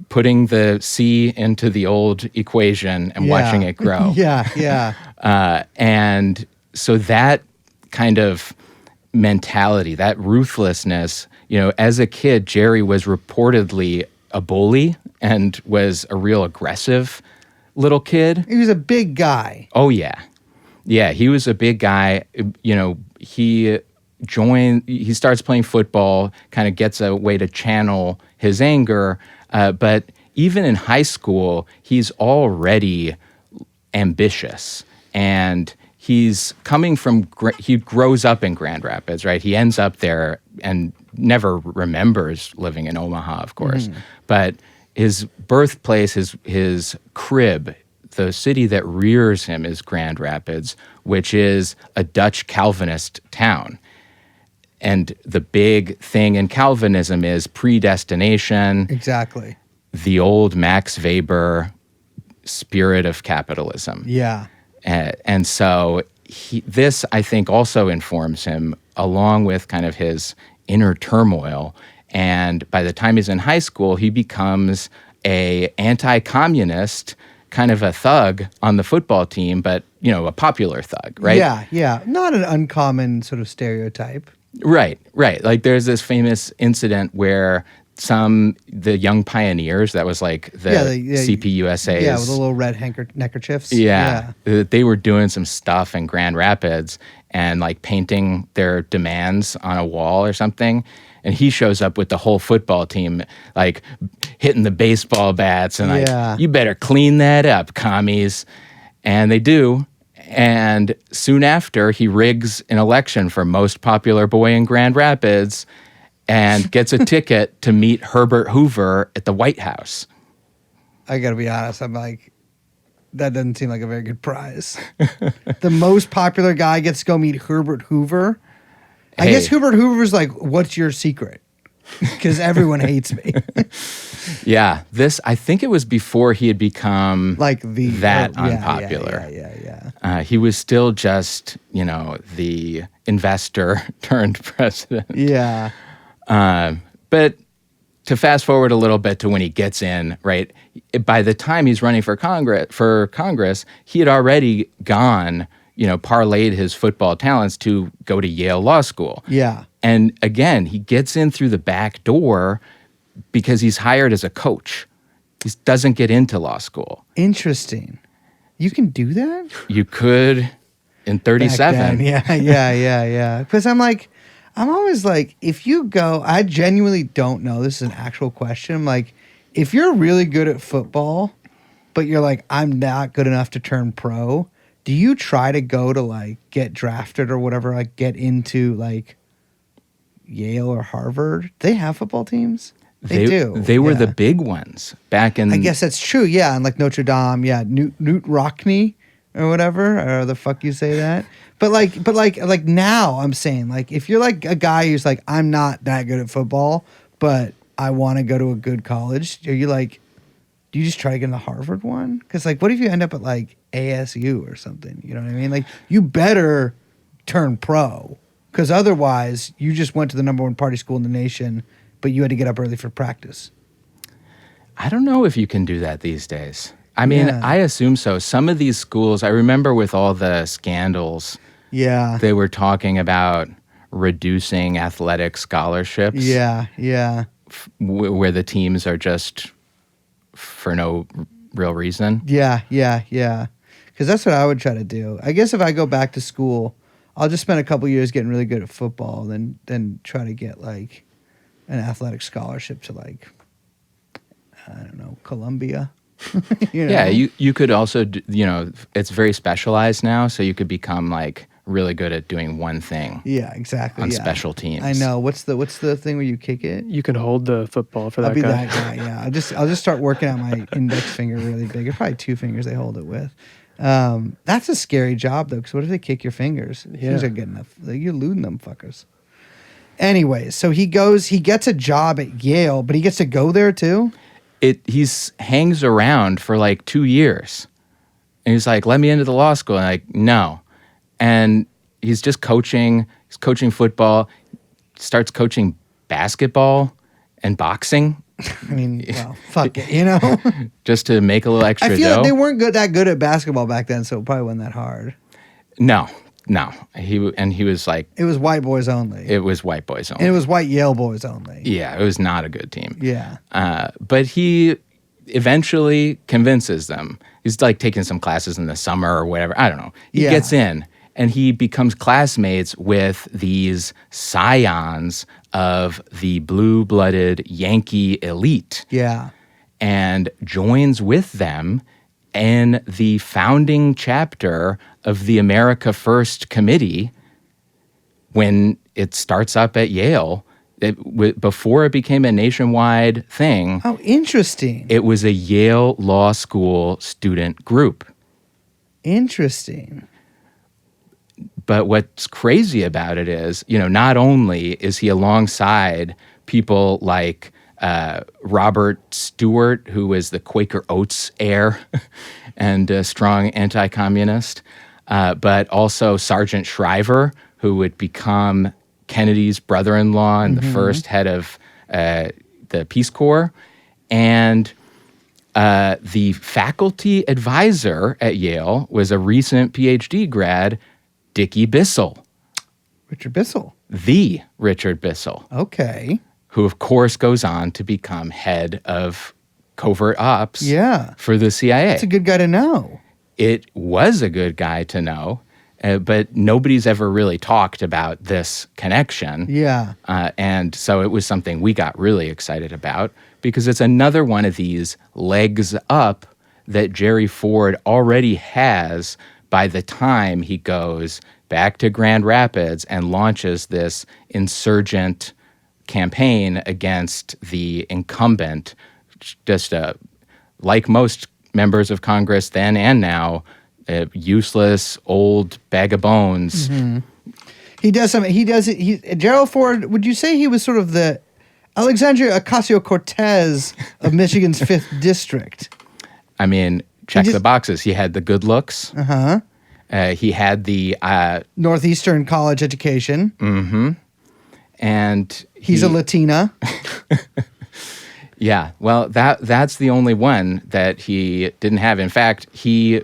putting the C into the old equation and watching it grow. Yeah. And so that kind of mentality, that ruthlessness, you know, as a kid, Jerry was reportedly a bully and was a real aggressive little kid. He was a big guy. Oh, yeah. Yeah, he was a big guy. You know, he starts playing football, kind of gets a way to channel his anger. But even in high school, he's already ambitious, and he's coming from, he grows up in Grand Rapids, right? He ends up there and never remembers living in Omaha, of course. But his birthplace, his crib, the city that rears him is Grand Rapids, which is a Dutch Calvinist town. And the big thing in Calvinism is predestination. Exactly. The old Max Weber spirit of capitalism. Yeah. And so this, I think, also informs him, along with kind of his inner turmoil. And by the time he's in high school, he becomes a anti-communist, kind of a thug on the football team, but, you know, a popular thug, right? Yeah. Not an uncommon sort of stereotype. Right. Like there's this famous incident where the Young Pioneers, that was like the CPUSA's. Yeah, with the little red neckerchiefs. Yeah. They were doing some stuff in Grand Rapids and like painting their demands on a wall or something. And he shows up with the whole football team, like hitting the baseball bats and like, you better clean that up, commies. And they do. And soon after, he rigs an election for most popular boy in Grand Rapids and gets a ticket to meet Herbert Hoover at the White House. I gotta be honest, I'm like, that doesn't seem like a very good prize. The most popular guy gets to go meet Herbert Hoover. I guess Herbert Hoover's like, what's your secret? Because everyone hates me. Yeah, I think it was before he had become like unpopular. Yeah. He was still just, you know, the investor turned president. Yeah. But to fast forward a little bit to when he gets in, right? By the time he's running for Congress, he had already gone, parlayed his football talents to go to Yale Law School. Yeah. And again, he gets in through the back door because he's hired as a coach. He doesn't get into law school. Interesting. You can do that? You could in 37. Yeah. Because I'm always like, if you go, I genuinely don't know. This is an actual question. I'm like, if you're really good at football, but you're like, I'm not good enough to turn pro, do you try to go to like get drafted or whatever, like get into like Yale or Harvard? They have football teams? They do. They were the big ones back in... I guess that's true, yeah. And like Notre Dame, yeah. Newt Rockne or whatever, or the fuck you say that. But like now I'm saying, like, if you're like a guy who's like, I'm not that good at football, but I want to go to a good college, are you like, do you just try to get in the Harvard one? Because like, what if you end up at like ASU or something? You know what I mean? Like, you better turn pro, because otherwise you just went to the #1 party school in the nation, but you had to get up early for practice. I don't know if you can do that these days. I mean, I assume so. Some of these schools, I remember with all the scandals, they were talking about reducing athletic scholarships. Yeah. Where the teams are just for no real reason. Yeah. Because that's what I would try to do. I guess if I go back to school, I'll just spend a couple years getting really good at football, then try to get like an athletic scholarship to like, I don't know, Columbia. Yeah, you could also, it's very specialized now, so you could become like really good at doing one thing. Yeah, exactly. On special teams. I know. What's the thing where you kick it? You can hold the football for that guy. I'll be that guy. Yeah, I'll just start working out my index finger really big. It's probably 2 fingers they hold it with. That's a scary job though, because what if they kick your fingers? Yeah. Fingers are good enough. You're looting them fuckers. Anyways, so he gets a job at Yale, but he gets to go there too? He hangs around for like 2 years. And he's like, let me into the law school. And I'm like, no. And he's just coaching. He's coaching football. Starts coaching basketball and boxing. I mean, well, fuck it, just to make a little extra dough. I feel like they weren't that good at basketball back then, so it probably wasn't that hard. No. He was like... It was white boys only. It was white boys only. And it was white Yale boys only. Yeah, it was not a good team. Yeah. But he eventually convinces them. He's like taking some classes in the summer or whatever. I don't know. He gets in and he becomes classmates with these scions of the blue-blooded Yankee elite. Yeah. And joins with them in the founding chapter of the America First Committee when it starts up at Yale. Before it became a nationwide thing. Oh, interesting. It was a Yale Law School student group. Interesting. But what's crazy about it is, not only is he alongside people like Robert Stewart, who was the Quaker Oats heir and a strong anti-communist, but also Sergeant Shriver, who would become Kennedy's brother-in-law and the first head of the Peace Corps, and the faculty advisor at Yale was a recent PhD grad, Dickie Bissell. Richard Bissell. The Richard Bissell. Okay. Who, of course, goes on to become head of covert ops for the CIA. That's a good guy to know. It was a good guy to know, but nobody's ever really talked about this connection. Yeah. And so it was something we got really excited about because it's another one of these legs up that Jerry Ford already has by the time he goes back to Grand Rapids and launches this insurgent campaign against the incumbent, just like most members of Congress then and now, useless old bag of bones. Mm-hmm. He does it. Gerald Ford, would you say he was sort of the Alexandria Ocasio-Cortez of Michigan's 5th district? I mean, check the boxes. He had the good looks. Uh-huh. He had the Northeastern college education. Mm-hmm. And he's a Latina. Yeah, well, that's the only one that he didn't have. In fact, he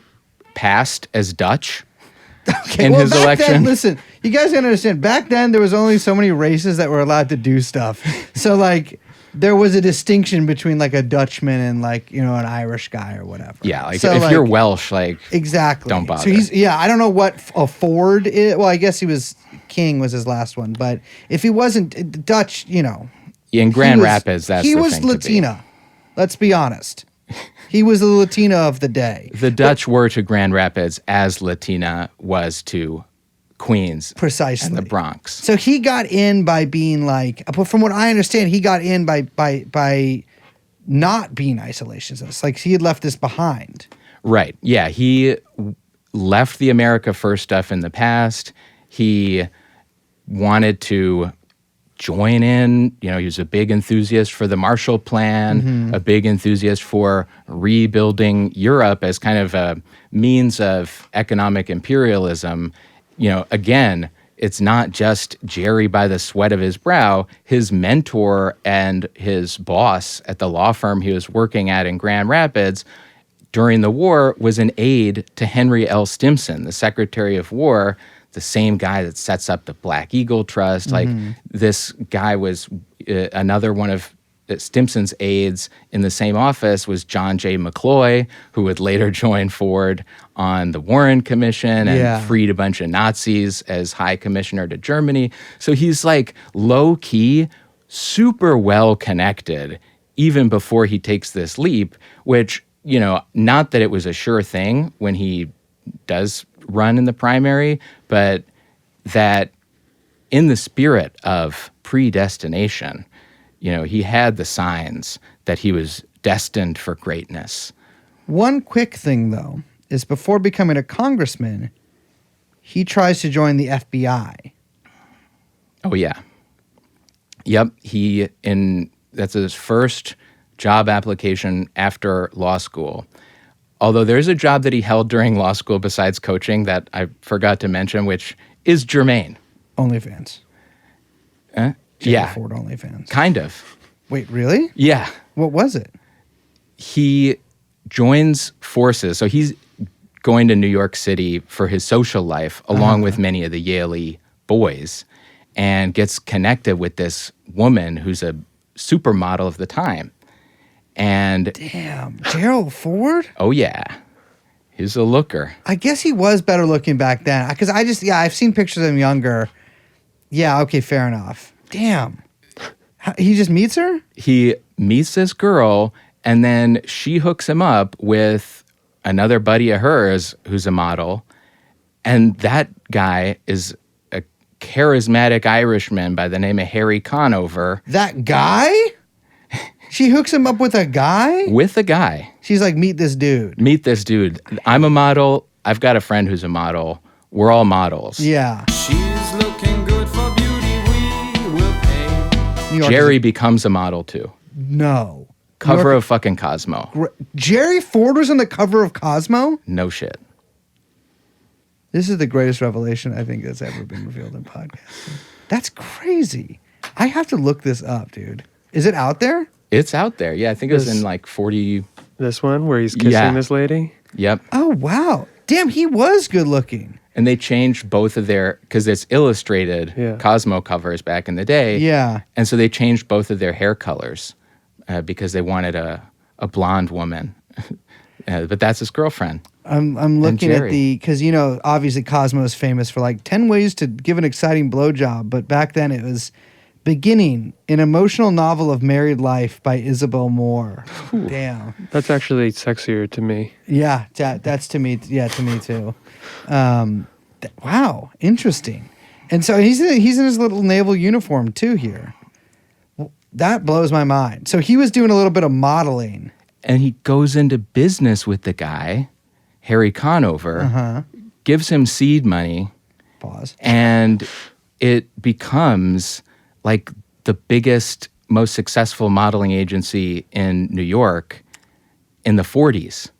passed as Dutch in his back election. Then, listen, you guys gotta understand, back then there was only so many races that were allowed to do stuff. So like there was a distinction between like a Dutchman and like, you know, an Irish guy or whatever. Yeah, like so, if you're Welsh, like exactly. don't bother. So I don't know what a Ford is. Well, I guess he was King was his last one, but if he wasn't Dutch, you know. In Grand Rapids, that's he the was thing to be. Latina. Let's be honest. He was the Latina of the day. The Dutch were to Grand Rapids as Latina was to Queens, precisely, and the Bronx. So he got in by being like, but from what I understand, he got in by not being isolationist. Like he had left this behind. Right. Yeah. He left the America First stuff in the past. He wanted to join in. You know, he was a big enthusiast for the Marshall Plan, a big enthusiast for rebuilding Europe as kind of a means of economic imperialism. You know, again, it's not just Jerry by the sweat of his brow. His mentor and his boss at the law firm he was working at in Grand Rapids during the war was an aide to Henry L. Stimson, the Secretary of War, the same guy that sets up the Black Eagle Trust. Like this guy was another one of Stimson's aides in the same office was John J. McCloy, who would later join Ford on the Warren Commission and freed a bunch of Nazis as High Commissioner to Germany. So he's like low-key, super well connected even before he takes this leap, which, you know, not that it was a sure thing when he does run in the primary, but that in the spirit of predestination, you know, he had the signs that he was destined for greatness. One quick thing, though, is before becoming a congressman, he tries to join the FBI. Oh, yeah. Yep. That's his first job application after law school. Although there's a job that he held during law school besides coaching that I forgot to mention, which is germane. OnlyFans. Yeah. Ford OnlyFans. Kind of. Wait, really? Yeah. What was it? He joins forces. So he's going to New York City for his social life, along with many of the Yale boys, and gets connected with this woman who's a supermodel of the time. And damn, Gerald Ford? Oh, yeah. He's a looker. I guess he was better looking back then. Because I've seen pictures of him younger. Yeah, okay, fair enough. Damn. He just meets her? He meets this girl, and then she hooks him up with another buddy of hers who's a model. And that guy is a charismatic Irishman by the name of Harry Conover. That guy? She hooks him up with a guy? With a guy. She's like, meet this dude. Meet this dude. I'm a model. I've got a friend who's a model. We're all models. Yeah. She's looking good for beauty, we will pay. Jerry becomes a model too. No. Cover of fucking Cosmo. Jerry Ford was on the cover of Cosmo? No shit. This is the greatest revelation I think that's ever been revealed in podcasting. That's crazy. I have to look this up, dude. Is it out there? It's out there. Yeah, I think it was in like 40. This one where he's kissing this lady? Yep. Oh, wow. Damn, he was good looking. And they changed both of their, because it's illustrated Cosmo covers back in the day. Yeah. And so they changed both of their hair colors because they wanted a blonde woman. But that's his girlfriend. I'm looking at because, you know, obviously Cosmo is famous for like 10 ways to give an exciting blowjob. But back then it was Beginning, an emotional novel of married life by Isabel Moore. Ooh. Damn. That's actually sexier to me. Yeah, that's to me. Yeah, to me too. Wow, interesting. And so he's in his little naval uniform too here. Well, that blows my mind. So he was doing a little bit of modeling. And he goes into business with the guy, Harry Conover, gives him seed money. Pause. And it becomes like the biggest, most successful modeling agency in New York in the 40s.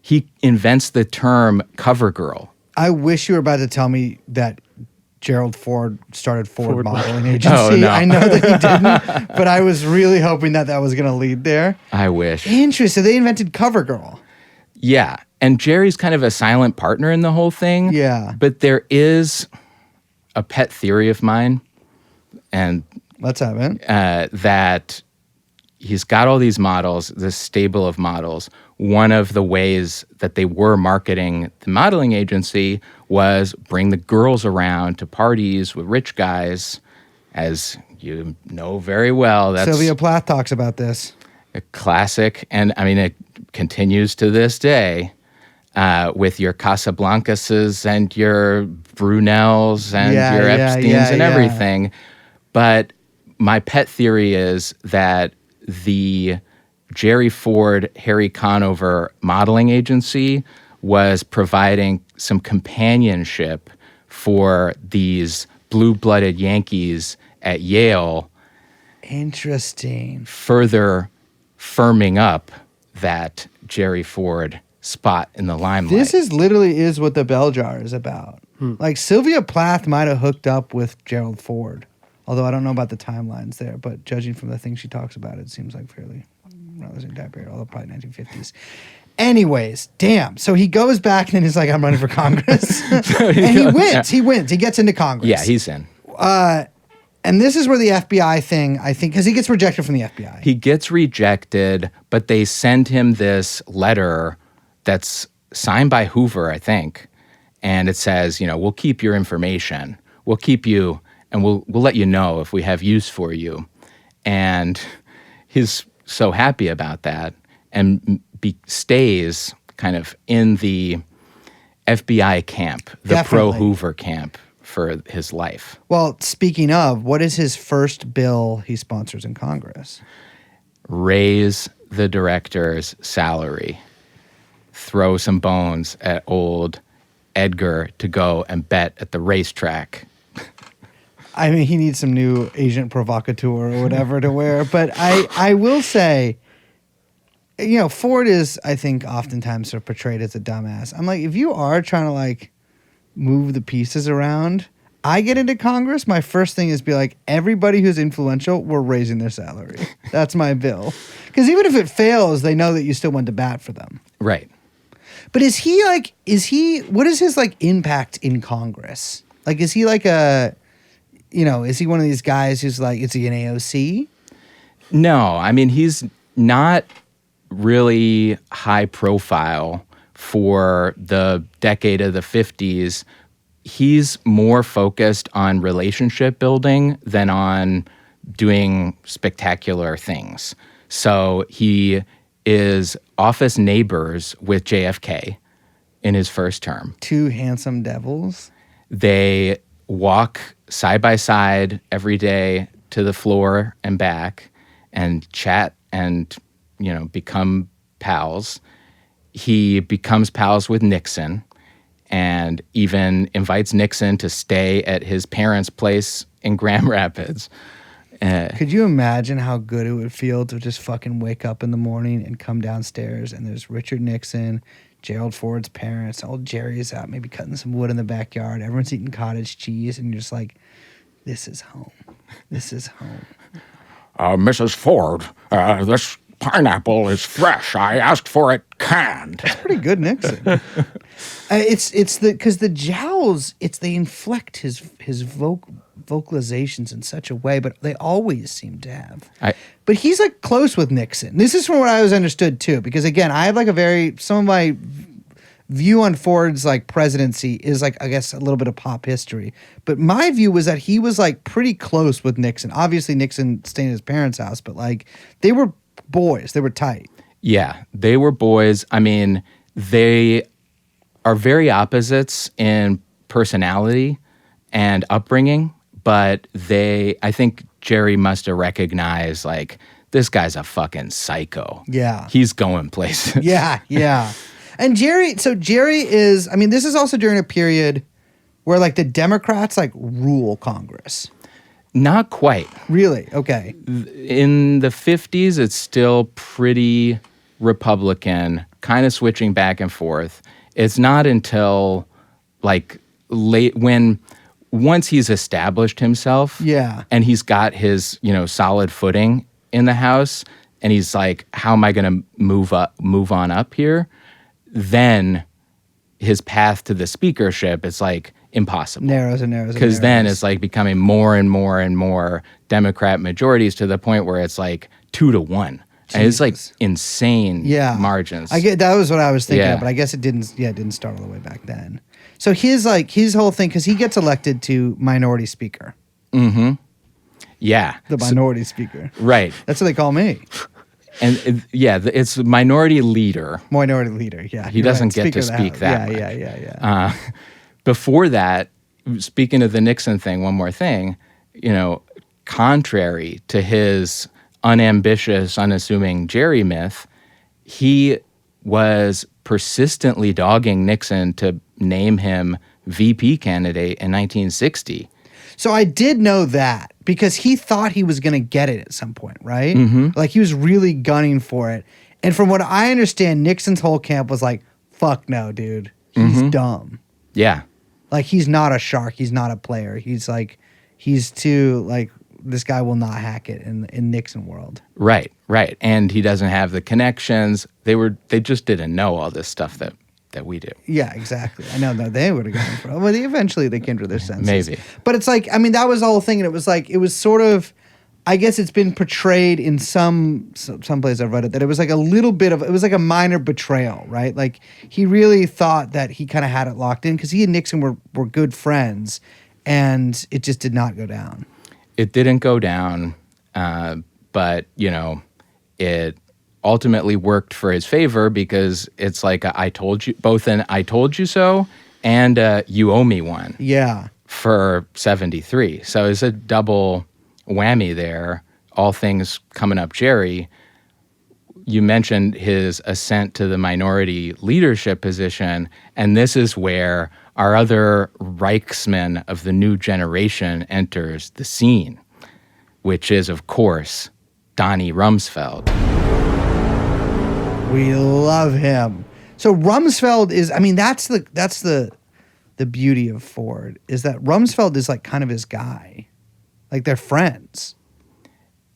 He invents the term cover girl. I wish you were about to tell me that Gerald Ford started Ford Modeling Agency. Oh, no. I know that he didn't, but I was really hoping that was going to lead there. I wish. Interesting. They invented CoverGirl. Yeah. And Jerry's kind of a silent partner in the whole thing. Yeah. But there is a pet theory of mine, and let's have it. That he's got all these models, this stable of models. One of the ways that they were marketing the modeling agency was bring the girls around to parties with rich guys, as you know very well. That's Sylvia Plath talks about this. A classic, and I mean, it continues to this day with your Casablancases and your Brunels and your Epsteins and everything. But my pet theory is that the Jerry Ford, Harry Conover modeling agency was providing some companionship for these blue-blooded Yankees at Yale. Interesting. Further firming up that Jerry Ford spot in the limelight. This literally is what the bell jar is about. Like Sylvia Plath might have hooked up with Gerald Ford, although I don't know about the timelines there, but judging from the things she talks about, it seems like fairly around the same time period, although probably 1950s. Anyways, damn. So he goes back and he's like, I'm running for Congress. And he wins. He wins. He gets into Congress. Yeah, he's in. And this is where the FBI thing, I think, because he gets rejected from the FBI. He gets rejected, but they send him this letter that's signed by Hoover, I think. And it says, we'll keep your information. We'll keep you, and we'll let you know if we have use for you. And he's so happy about that and stays kind of in the FBI camp, the pro-Hoover camp for his life. Well, speaking of, what is his first bill he sponsors in Congress? Raise the director's salary. Throw some bones at old Edgar to go and bet at the racetrack. I mean, he needs some new agent provocateur or whatever to wear. But I will say, Ford is, I think, oftentimes sort of portrayed as a dumbass. I'm like, if you are trying to like move the pieces around, I get into Congress, my first thing is be like, everybody who's influential, we're raising their salary. That's my bill. Because even if it fails, they know that you still went to bat for them. Right. But what is his like impact in Congress? Like, is he like is he one of these guys who's like, is he an AOC? No, I mean, he's not really high profile for the decade of the 50s. He's more focused on relationship building than on doing spectacular things. So he is office neighbors with JFK in his first term. Two handsome devils. They walk side by side every day to the floor and back and chat and, become pals. He becomes pals with Nixon and even invites Nixon to stay at his parents' place in Grand Rapids. Could you imagine how good it would feel to just fucking wake up in the morning and come downstairs and there's Richard Nixon, Gerald Ford's parents, old Jerry's out maybe cutting some wood in the backyard, everyone's eating cottage cheese, and you're just like, this is home. This is home. Mrs. Ford, this pineapple is fresh. I asked for it canned. That's pretty good, Nixon. Because the jowls, they inflect his vocalizations in such a way, but they always seem to have. But he's like close with Nixon. This is from what I was understood too, because again, I have like some of my view on Ford's like presidency is like, I guess, a little bit of pop history. But my view was that he was like pretty close with Nixon. Obviously, Nixon stayed at his parents' house, but like they were boys. They were tight. Yeah, they were boys. I mean, they are very opposites in personality and upbringing, but I think Jerry must have recognized, like, this guy's a fucking psycho. Yeah. He's going places. Yeah. And Jerry is, I mean, this is also during a period where, like, the Democrats, like, rule Congress. Not quite. Really? Okay. In the 50s, it's still pretty Republican, kind of switching back and forth. It's not until, like, late when once he's established himself, and he's got his, solid footing in the House, and he's like, how am I going to move on up here? Then his path to the speakership is like impossible. Narrows and narrows. Because then it's like becoming more and more and more Democrat majorities to the point where it's like 2-1. And it's like insane margins. I get that was what I was thinking of, but I guess it didn't start all the way back then. So his whole thing, because he gets elected to minority speaker. Mm-hmm. Yeah. The minority speaker. Right. That's what they call me. And it's minority leader. Minority leader, yeah. He doesn't get to speak that much. Yeah. Before that, speaking of the Nixon thing, one more thing, contrary to his unambitious, unassuming Jerry myth, he was persistently dogging Nixon to name him VP candidate in 1960. So I did know that because he thought he was going to get it at some point, right? Mm-hmm. Like he was really gunning for it. And from what I understand, Nixon's whole camp was like, fuck no, dude. He's dumb. Yeah. Like he's not a shark. He's not a player. He's too like, this guy will not hack it in Nixon world. Right. And he doesn't have the connections. They just didn't know all this stuff that we do. Yeah, exactly. I know that they would have gone for it. Well, eventually they came to their senses. Maybe. But it's like, I mean, that was the whole thing. And it was sort of, I guess it's been portrayed in some place I've read it, that it was like a little bit of, it was like a minor betrayal, right? Like he really thought that he kind of had it locked in because he and Nixon were good friends and it just did not go down. It didn't go down, but, it ultimately worked for his favor because it's like I told you, both an I told you so and you owe me one. Yeah. For 73. So it's a double whammy there, all things coming up Jerry. You mentioned his ascent to the minority leadership position, and this is where our other Reichsman of the new generation enters the scene, which is, of course, Donnie Rumsfeld. We love him. So Rumsfeld is, I mean, that's the beauty of Ford, is that Rumsfeld is like kind of his guy. Like they're friends.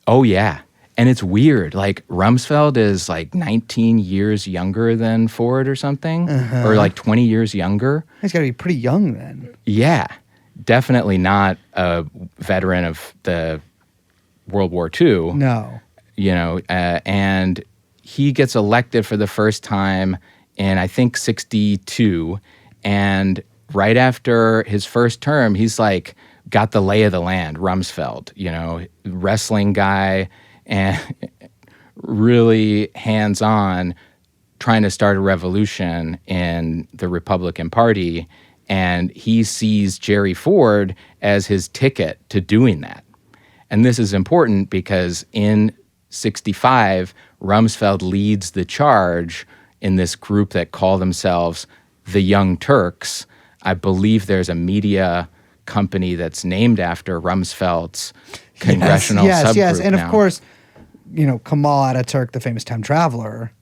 Oh, yeah. And it's weird. Like Rumsfeld is like 19 years younger than Ford or something, or like 20 years younger. He's got to be pretty young then. Yeah. Definitely not a veteran of the World War II. No. And he gets elected for the first time in, I think, 62. And right after his first term, he's like got the lay of the land, Rumsfeld, wrestling guy and really hands-on trying to start a revolution in the Republican Party. And he sees Jerry Ford as his ticket to doing that. And this is important because in 65, Rumsfeld leads the charge in this group that call themselves the Young Turks. I believe there's a media company that's named after Rumsfeld's congressional subgroup. Yes. And of course, Kemal Ataturk, the famous time traveler,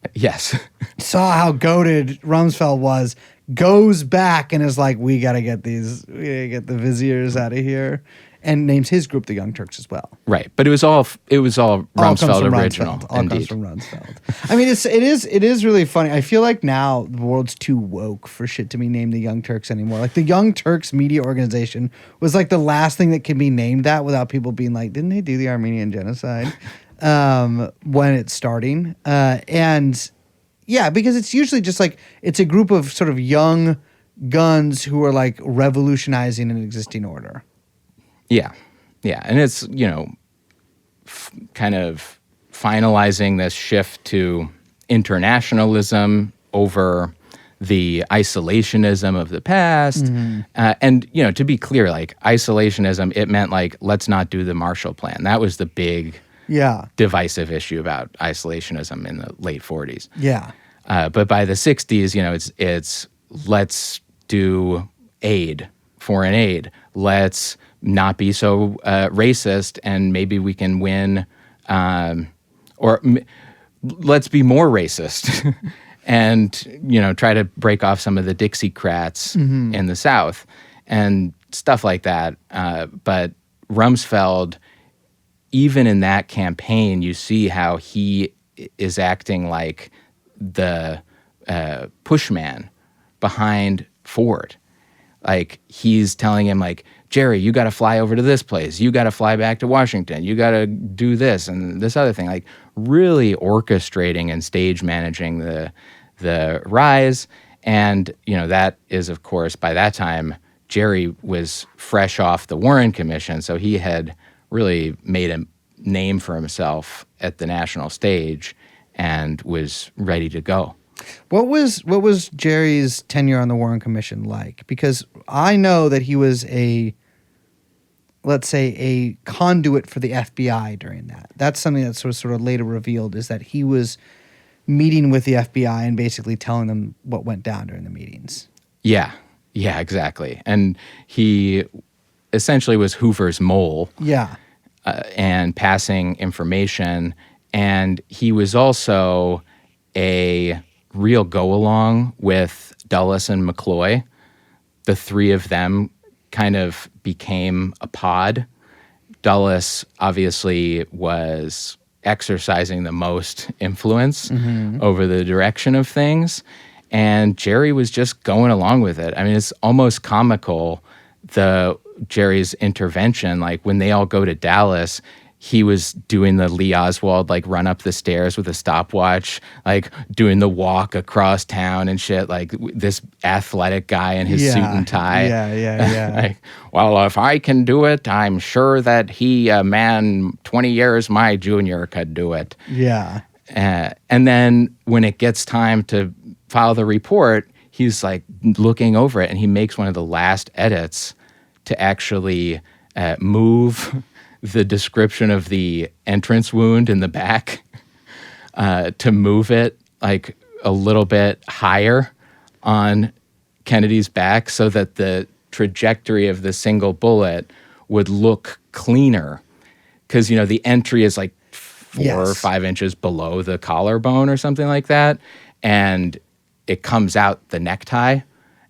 saw how goated Rumsfeld was, goes back and is like, we got to get the viziers out of here, and names his group the Young Turks as well. Right, but it was all Rumsfeld original. All comes from Rumsfeld. I mean, it is really funny. I feel like now the world's too woke for shit to be named the Young Turks anymore. Like the Young Turks media organization was like the last thing that can be named that without people being like, didn't they do the Armenian genocide when it's starting? And yeah, because it's usually just like it's a group of sort of young guns who are like revolutionizing an existing order. Yeah. And it's, kind of finalizing this shift to internationalism over the isolationism of the past. And, to be clear, like isolationism, it meant like, let's not do the Marshall Plan. That was the big divisive issue about isolationism in the late 40s. Yeah. But by the 60s, it's let's do aid, foreign aid. Let's not be so racist, and maybe we can win, let's be more racist and, try to break off some of the Dixiecrats in the South. And stuff like that. But Rumsfeld, even in that campaign, you see how he is acting like the pushman behind Ford. Like, he's telling him, like, Jerry, you got to fly over to this place. You got to fly back to Washington. You got to do this and this other thing. Like, really orchestrating and stage managing the rise. And, that is, of course, by that time, Jerry was fresh off the Warren Commission, so he had really made a name for himself at the national stage and was ready to go. What was Jerry's tenure on the Warren Commission like? Because I know that he was let's say, a conduit for the FBI during that. That's something that's sort of later revealed, is that he was meeting with the FBI and basically telling them what went down during the meetings. Yeah, exactly. And he essentially was Hoover's mole. Yeah. And passing information. And he was also a real go-along with Dulles and McCloy. The three of them kind of became a pod. Dulles obviously was exercising the most influence over the direction of things, and Jerry was just going along with it. I mean, it's almost comical, Jerry's intervention. Like, when they all go to Dallas, he was doing the Lee Oswald, like, run up the stairs with a stopwatch, like, doing the walk across town and shit, like, this athletic guy in his suit and tie. Yeah. Like, well, if I can do it, I'm sure that he, a man 20 years my junior, could do it. Yeah. And then when it gets time to file the report, he's, like, looking over it, and he makes one of the last edits to actually move the description of the entrance wound in the back, to move it like a little bit higher on Kennedy's back so that the trajectory of the single bullet would look cleaner. Because, the entry is like 4 or 5 inches below the collarbone or something like that. And it comes out the necktie.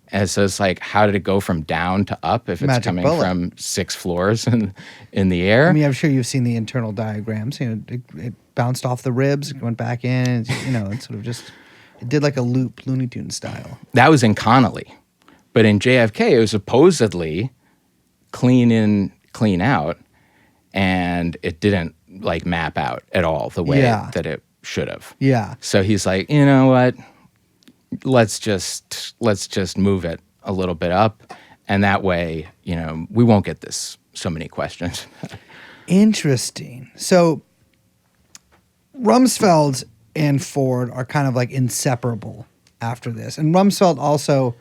And so it's like, how did it go from down to up if it's Magic coming bullet. from 6 floors in the air? I mean, I'm sure you've seen the internal diagrams. It bounced off the ribs, it went back in. And, it sort of just, it did like a loop, Looney Tunes style. That was in Connolly. But in JFK, it was supposedly clean in, clean out. And it didn't, like, map out at all the way that it should have. Yeah. So he's like, you know what? Let's just move it a little bit up, and that way, we won't get so many questions. Interesting. So Rumsfeld and Ford are kind of like inseparable after this. And Rumsfeld also,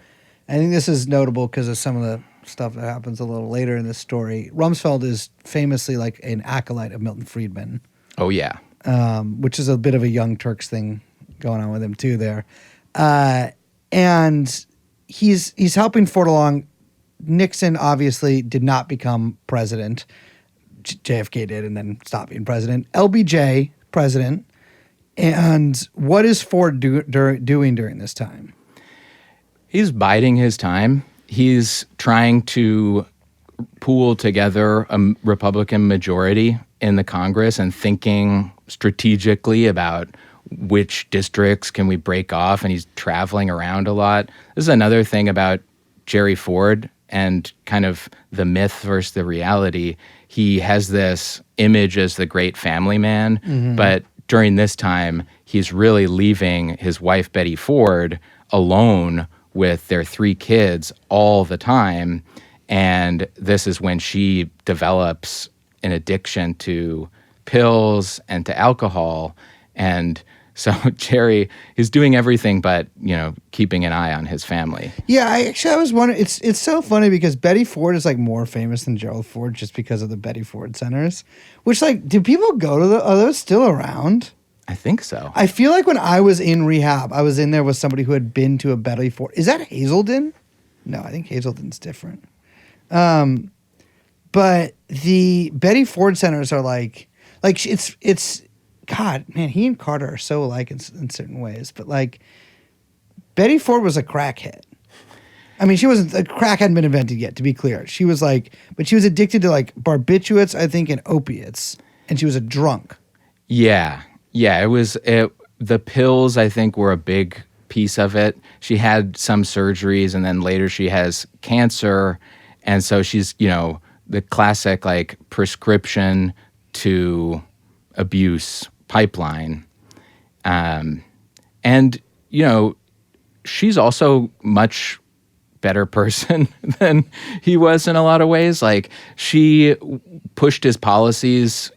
I think this is notable because of some of the stuff that happens a little later in this story. Rumsfeld is famously like an acolyte of Milton Friedman. Oh, yeah. Which is a bit of a Young Turks thing going on with him too there. And he's helping Ford along. Nixon obviously did not become president. JFK did and then stopped being president. LBJ, president. And what is Ford doing during this time? He's biding his time. He's trying to pool together a Republican majority in the Congress and thinking strategically about which districts can we break off, and he's traveling around a lot. This is another thing about Jerry Ford and kind of the myth versus the reality. He has this image as the great family man, but during this time, he's really leaving his wife, Betty Ford, alone with their 3 kids all the time. And this is when she develops an addiction to pills and to alcohol. And so Jerry is doing everything but, keeping an eye on his family. Yeah, I was wondering. It's so funny because Betty Ford is like more famous than Gerald Ford just because of the Betty Ford centers. Which, like, do people go to are those still around? I think so. I feel like when I was in rehab, I was in there with somebody who had been to a Betty Ford. Is that Hazelden? No, I think Hazelden's different. But the Betty Ford centers are like it's God, man, he and Carter are so alike in certain ways. But like, Betty Ford was a crackhead. I mean, she wasn't, crack hadn't been invented yet, to be clear. She was like, but she was addicted to like barbiturates, I think, and opiates. And she was a drunk. Yeah. The pills, I think, were a big piece of it. She had some surgeries, and then later she has cancer. And so she's, the classic like prescription to abuse pipeline. And, she's also much better person than he was in a lot of ways. Like, she pushed his policies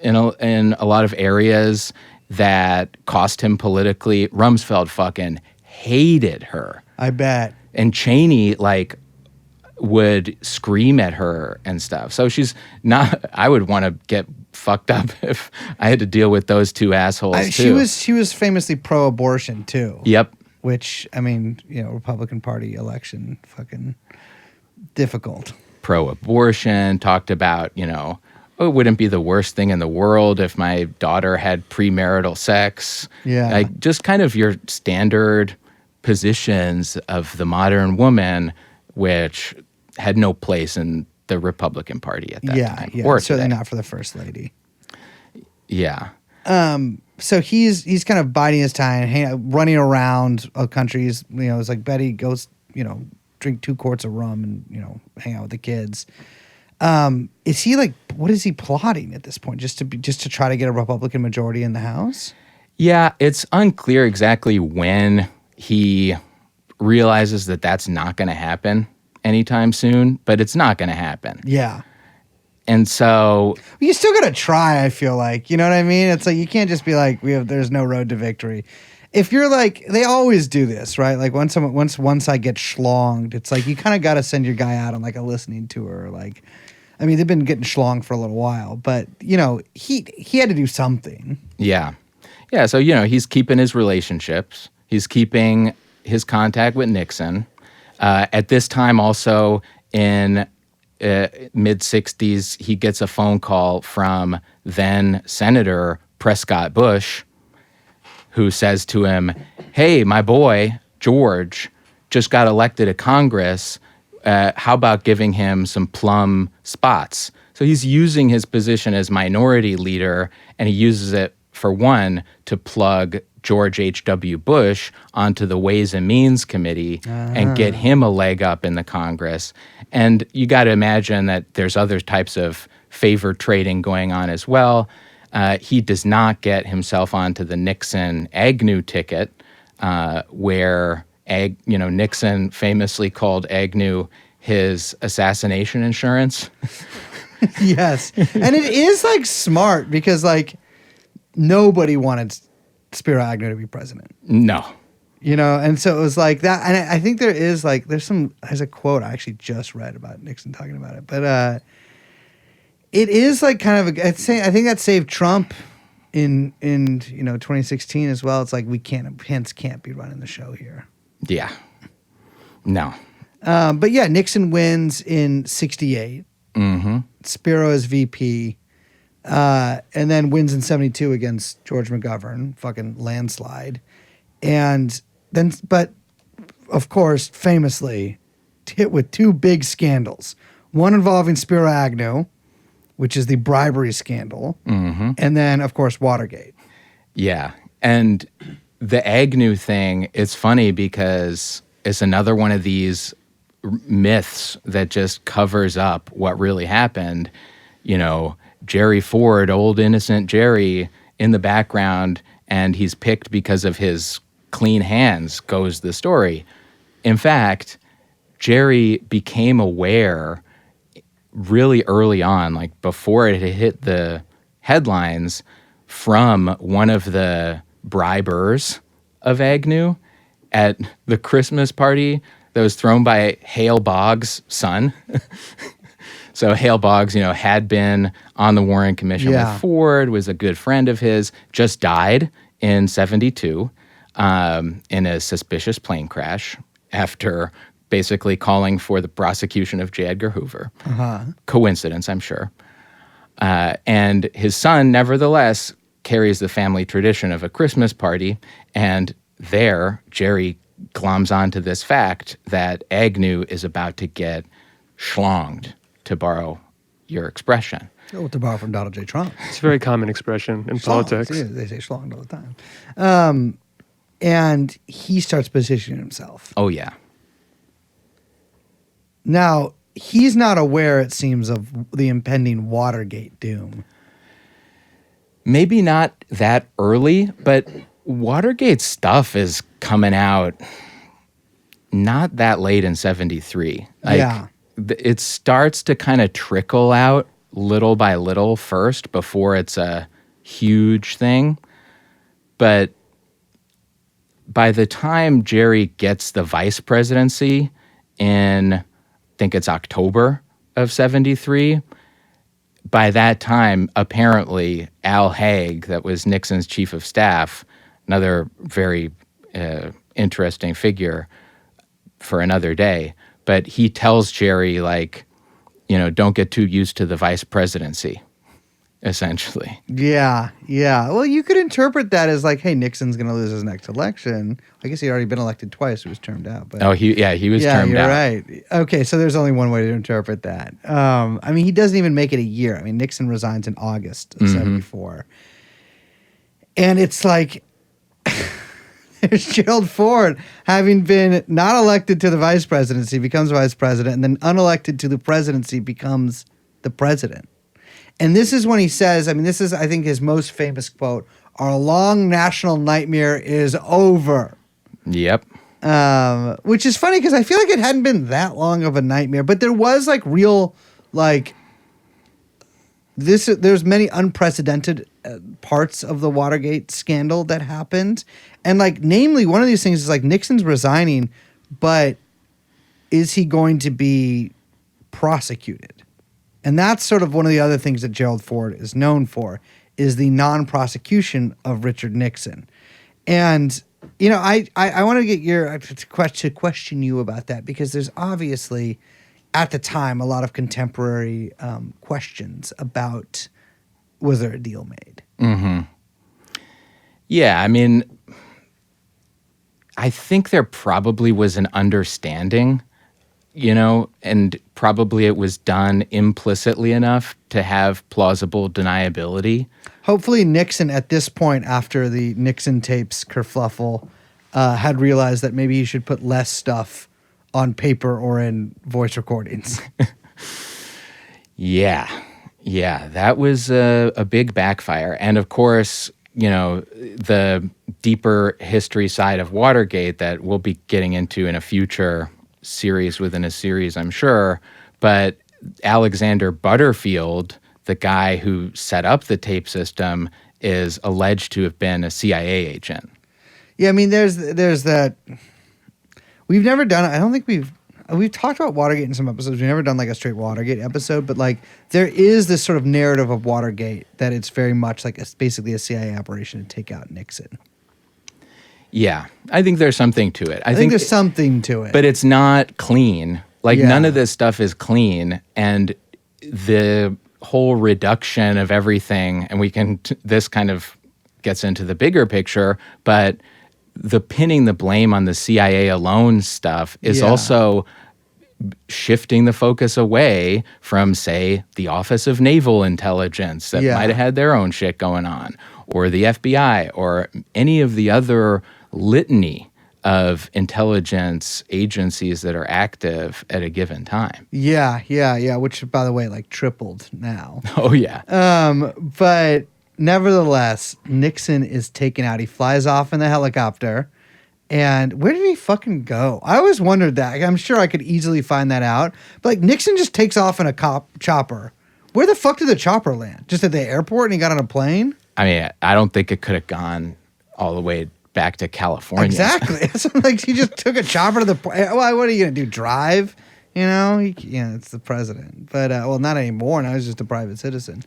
in a lot of areas that cost him politically. Rumsfeld fucking hated her. I bet. And Cheney, like, would scream at her and stuff. So she's not, I would want to get fucked up if I had to deal with those two assholes too. She was famously pro-abortion too. Yep. Which, I mean, Republican Party election, fucking difficult. Pro-abortion, talked about, it wouldn't be the worst thing in the world if my daughter had premarital sex. Yeah. Like, just kind of your standard positions of the modern woman, which had no place in the Republican Party at that time. Yeah, or certainly today. not for the first lady. Yeah. So he's kind of biding his time, running around countries. It's like Betty goes, drink 2 quarts of rum and hang out with the kids. Is he like, what is he plotting at this point? Just to try to get a Republican majority in the House? Yeah, it's unclear exactly when he realizes that that's not going to happen anytime soon, but it's not going to happen. Yeah. And so You still got to try, I feel like. You know what I mean? It's like, you can't just be like, there's no road to victory. If you're like, they always do this, right? Like, once one side gets schlonged, it's like, you kind of got to send your guy out on like a listening tour. Like, I mean, they've been getting schlonged for a little while, but he had to do something. Yeah. Yeah, so, he's keeping his relationships. He's keeping his contact with Nixon. At this time, also in mid-'60s, he gets a phone call from then Senator Prescott Bush, who says to him, "Hey, my boy, George, just got elected to Congress. How about giving him some plum spots?" So he's using his position as minority leader, and he uses it, for one, to plug George H.W. Bush onto the Ways and Means Committee and get him a leg up in the Congress. And you got to imagine that there's other types of favor trading going on as well. He does not get himself onto the Nixon-Agnew ticket, where Nixon famously called Agnew his assassination insurance. Yes. And it is like smart because like nobody wanted Spiro Agnew to be president. No. And so it was like that. And I think there's a quote I actually just read about Nixon talking about it. But it is like kind of I think that saved Trump in 2016 as well. It's like Pence can't be running the show here. Yeah. No. But yeah, Nixon wins in 68. Mm-hmm. Spiro is VP. And then wins in 72 against George McGovern, fucking landslide. And then, but of course, famously hit with 2 big scandals. One involving Spiro Agnew, which is the bribery scandal. Mm-hmm. And then, of course, Watergate. Yeah. And the Agnew thing, it's funny because it's another one of these myths that just covers up what really happened. Jerry Ford, old innocent Jerry, in the background, and he's picked because of his clean hands, goes the story. In fact, Jerry became aware really early on, like before it had hit the headlines, from one of the bribers of Agnew at the Christmas party that was thrown by Hale Boggs' son. So Hale Boggs, had been on the Warren Commission with Ford, was a good friend of his, just died in 72 in a suspicious plane crash after basically calling for the prosecution of J. Edgar Hoover. Uh-huh. Coincidence, I'm sure. And his son, nevertheless, carries the family tradition of a Christmas party, and there Jerry gloms onto this fact that Agnew is about to get schlonged, to borrow your expression. Oh, to borrow from Donald J. Trump. It's a very common expression in politics. Yeah, they say schlonged all the time. And he starts positioning himself. Oh, yeah. Now, he's not aware, it seems, of the impending Watergate doom. Maybe not that early, but Watergate stuff is coming out not that late in 73. Yeah. It starts to kind of trickle out little by little first before it's a huge thing. But by the time Jerry gets the vice presidency in, I think it's October of 73, by that time, apparently, Al Haig, that was Nixon's chief of staff, another very interesting figure for another day, but he tells Jerry, like, don't get too used to the vice presidency, essentially. Yeah. Well, you could interpret that as like, hey, Nixon's going to lose his next election. I guess he'd already been elected twice. He was termed out. But he was termed you're out. Right. Okay, so there's only one way to interpret that. I mean, he doesn't even make it a year. I mean, Nixon resigns in August of 74. And it's like, there's Gerald Ford, having been not elected to the vice presidency, becomes vice president, and then unelected to the presidency, becomes the president. And this is when he says, I mean, this is, I think, his most famous quote, "Our long national nightmare is over." Yep. Which is funny because I feel like it hadn't been that long of a nightmare, but there was like real, like, there's many unprecedented parts of the Watergate scandal that happened. And like, namely, one of these things is like Nixon's resigning, but is he going to be prosecuted? And that's sort of one of the other things that Gerald Ford is known for, is the non-prosecution of Richard Nixon. And, I want to get to question you about that, because there's obviously, at the time, a lot of contemporary questions about, was there a deal made? Mm-hmm. Yeah, I mean, I think there probably was an understanding, and probably it was done implicitly enough to have plausible deniability. Hopefully Nixon, at this point, after the Nixon tapes kerfluffle, had realized that maybe he should put less stuff on paper or in voice recordings. Yeah, that was a big backfire. And of course, the deeper history side of Watergate that we'll be getting into in a future series within a series, I'm sure. But Alexander Butterfield, the guy who set up the tape system, is alleged to have been a CIA agent. Yeah, I mean, there's that. We've never done. I don't think we've talked about Watergate in some episodes. We've never done like a straight Watergate episode, but like there is this sort of narrative of Watergate that it's very much like basically a CIA operation to take out Nixon. Yeah, I think there's something to it. I think there's something to it, but it's not clean. Like none of this stuff is clean, and the whole reduction of everything, and this kind of gets into the bigger picture, but the pinning the blame on the CIA alone stuff is also shifting the focus away from, say, the Office of Naval Intelligence that might have had their own shit going on, or the FBI, or any of the other litany of intelligence agencies that are active at a given time. Yeah. Which, by the way, like tripled now. Oh, yeah. But nevertheless, Nixon is taken out. He flies off in the helicopter. And where did he fucking go? I always wondered that. I'm sure I could easily find that out. But like Nixon just takes off in a chopper. Where the fuck did the chopper land? Just at the airport and he got on a plane? I mean, I don't think it could have gone all the way back to California. Exactly. So, like, he just took a chopper to the plane. Well, what are you going to do, drive? It's the president. But, well, not anymore. Now he's just a private citizen.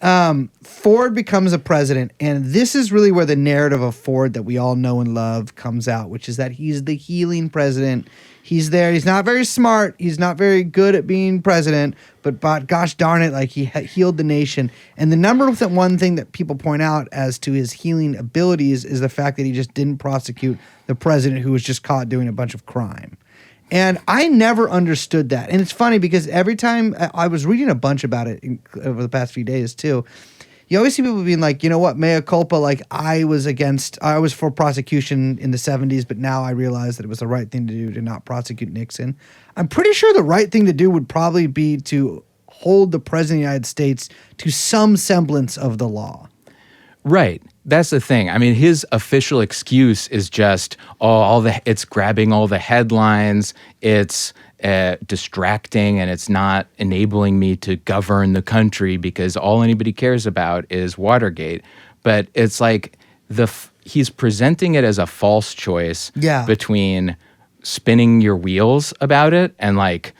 Ford becomes a president, and this is really where the narrative of Ford that we all know and love comes out, which is that he's the healing president. He's there. He's not very smart. He's not very good at being president, but gosh darn it, like he healed the nation. And the number one thing that people point out as to his healing abilities is the fact that he just didn't prosecute the president who was just caught doing a bunch of crime. And I never understood that. And it's funny because every time I was reading a bunch about it over the past few days too, you always see people being like, you know what, mea culpa, like I was for prosecution in the 70s, but now I realize that it was the right thing to do to not prosecute Nixon. I'm pretty sure the right thing to do would probably be to hold the president of the United States to some semblance of the law. Right. That's the thing. I mean, his official excuse is just, it's grabbing all the headlines, it's distracting, and it's not enabling me to govern the country because all anybody cares about is Watergate. But it's like he's presenting it as a false choice between spinning your wheels about it and like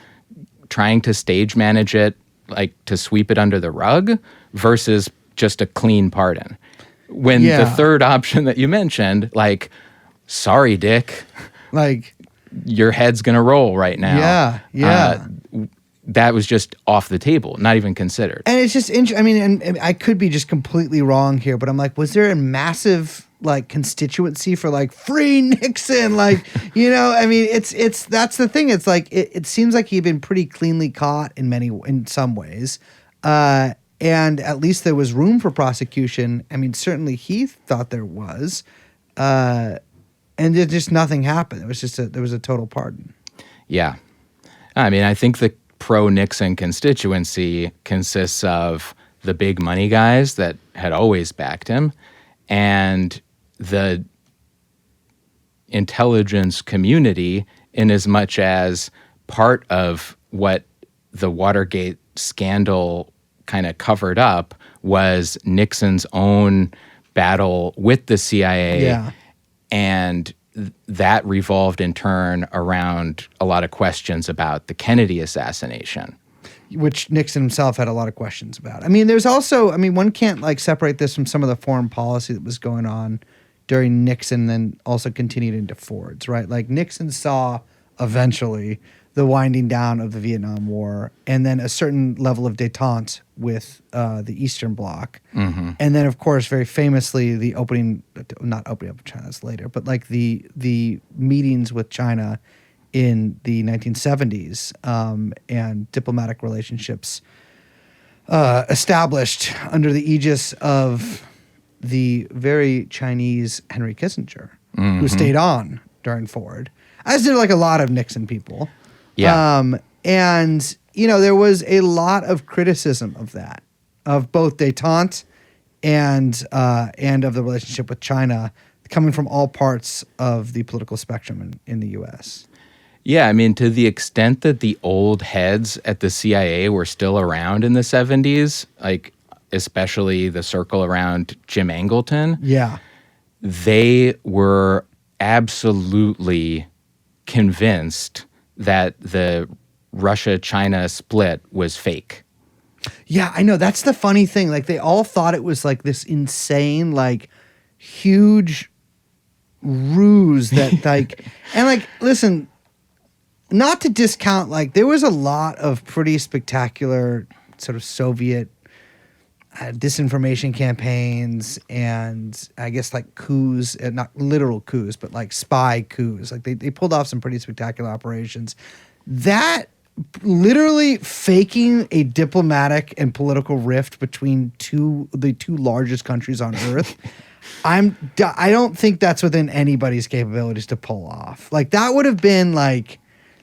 trying to stage manage it, like to sweep it under the rug versus just a clean pardon. When the third option that you mentioned, like, sorry, Dick, like your head's going to roll right now. Yeah. That was just off the table, not even considered. And it's just interesting. I mean, and I could be just completely wrong here, but I'm like, was there a massive like constituency for like free Nixon? Like, you know, I mean, it's that's the thing. It's like, it seems like he'd been pretty cleanly caught in some ways. And at least there was room for prosecution. I mean, certainly he thought there was. And just nothing happened. It was just there was a total pardon. Yeah. I mean, I think the pro-Nixon constituency consists of the big money guys that had always backed him and the intelligence community, in as much as part of what the Watergate scandal kind of covered up was Nixon's own battle with the CIA. And that revolved in turn around a lot of questions about the Kennedy assassination, which Nixon himself had a lot of questions about. I mean, there's also, one can't like separate this from some of the foreign policy that was going on during Nixon, then also continued into Ford's, right? Like Nixon saw eventually the winding down of the Vietnam War, and then a certain level of détente with the Eastern Bloc. Mm-hmm. And then, of course, very famously, the not opening up of China, that's later, but like the meetings with China in the 1970s and diplomatic relationships established under the aegis of the very Chinese Henry Kissinger, who stayed on during Ford, as did like a lot of Nixon people. And, there was a lot of criticism of that, of both détente and of the relationship with China coming from all parts of the political spectrum in the U.S. Yeah, I mean, to the extent that the old heads at the CIA were still around in the 70s, like especially the circle around Jim Angleton, they were absolutely convinced that the Russia-China split was fake. Yeah, I know. That's the funny thing. Like, they all thought it was like this insane, like, huge ruse that, like, and like, listen, not to discount, like, there was a lot of pretty spectacular sort of Soviet disinformation campaigns and I guess like coups, not literal coups, but like spy coups. Like they pulled off some pretty spectacular operations. That literally faking a diplomatic and political rift between the two largest countries on earth. I don't think that's within anybody's capabilities to pull off. Like that would have been like,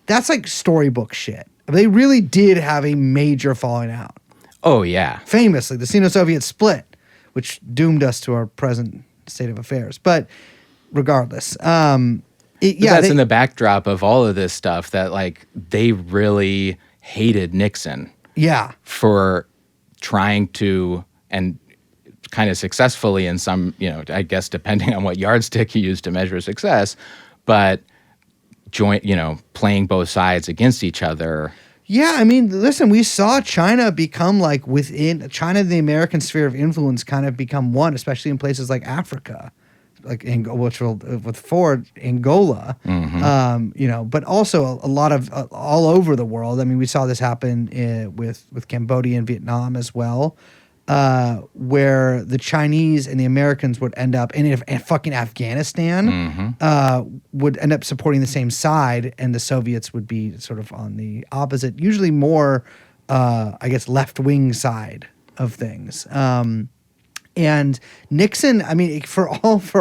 that's like storybook shit. They really did have a major falling out. Oh, yeah. Famously, the Sino-Soviet split, which doomed us to our present state of affairs. But regardless, in the backdrop of all of this stuff that, like, they really hated Nixon. Yeah. For trying to, and kind of successfully in some, I guess depending on what yardstick you use to measure success, but playing both sides against each other. Yeah, I mean, listen, we saw China become like within China, the American sphere of influence kind of become one, especially in places like Africa, like which will with Ford, Angola, but also a lot of all over the world. I mean, we saw this happen with Cambodia and Vietnam as well, where the Chinese and the Americans would end up, and fucking Afghanistan would end up supporting the same side, and the Soviets would be sort of on the opposite, usually more, I guess, left-wing side of things. And Nixon, I mean, for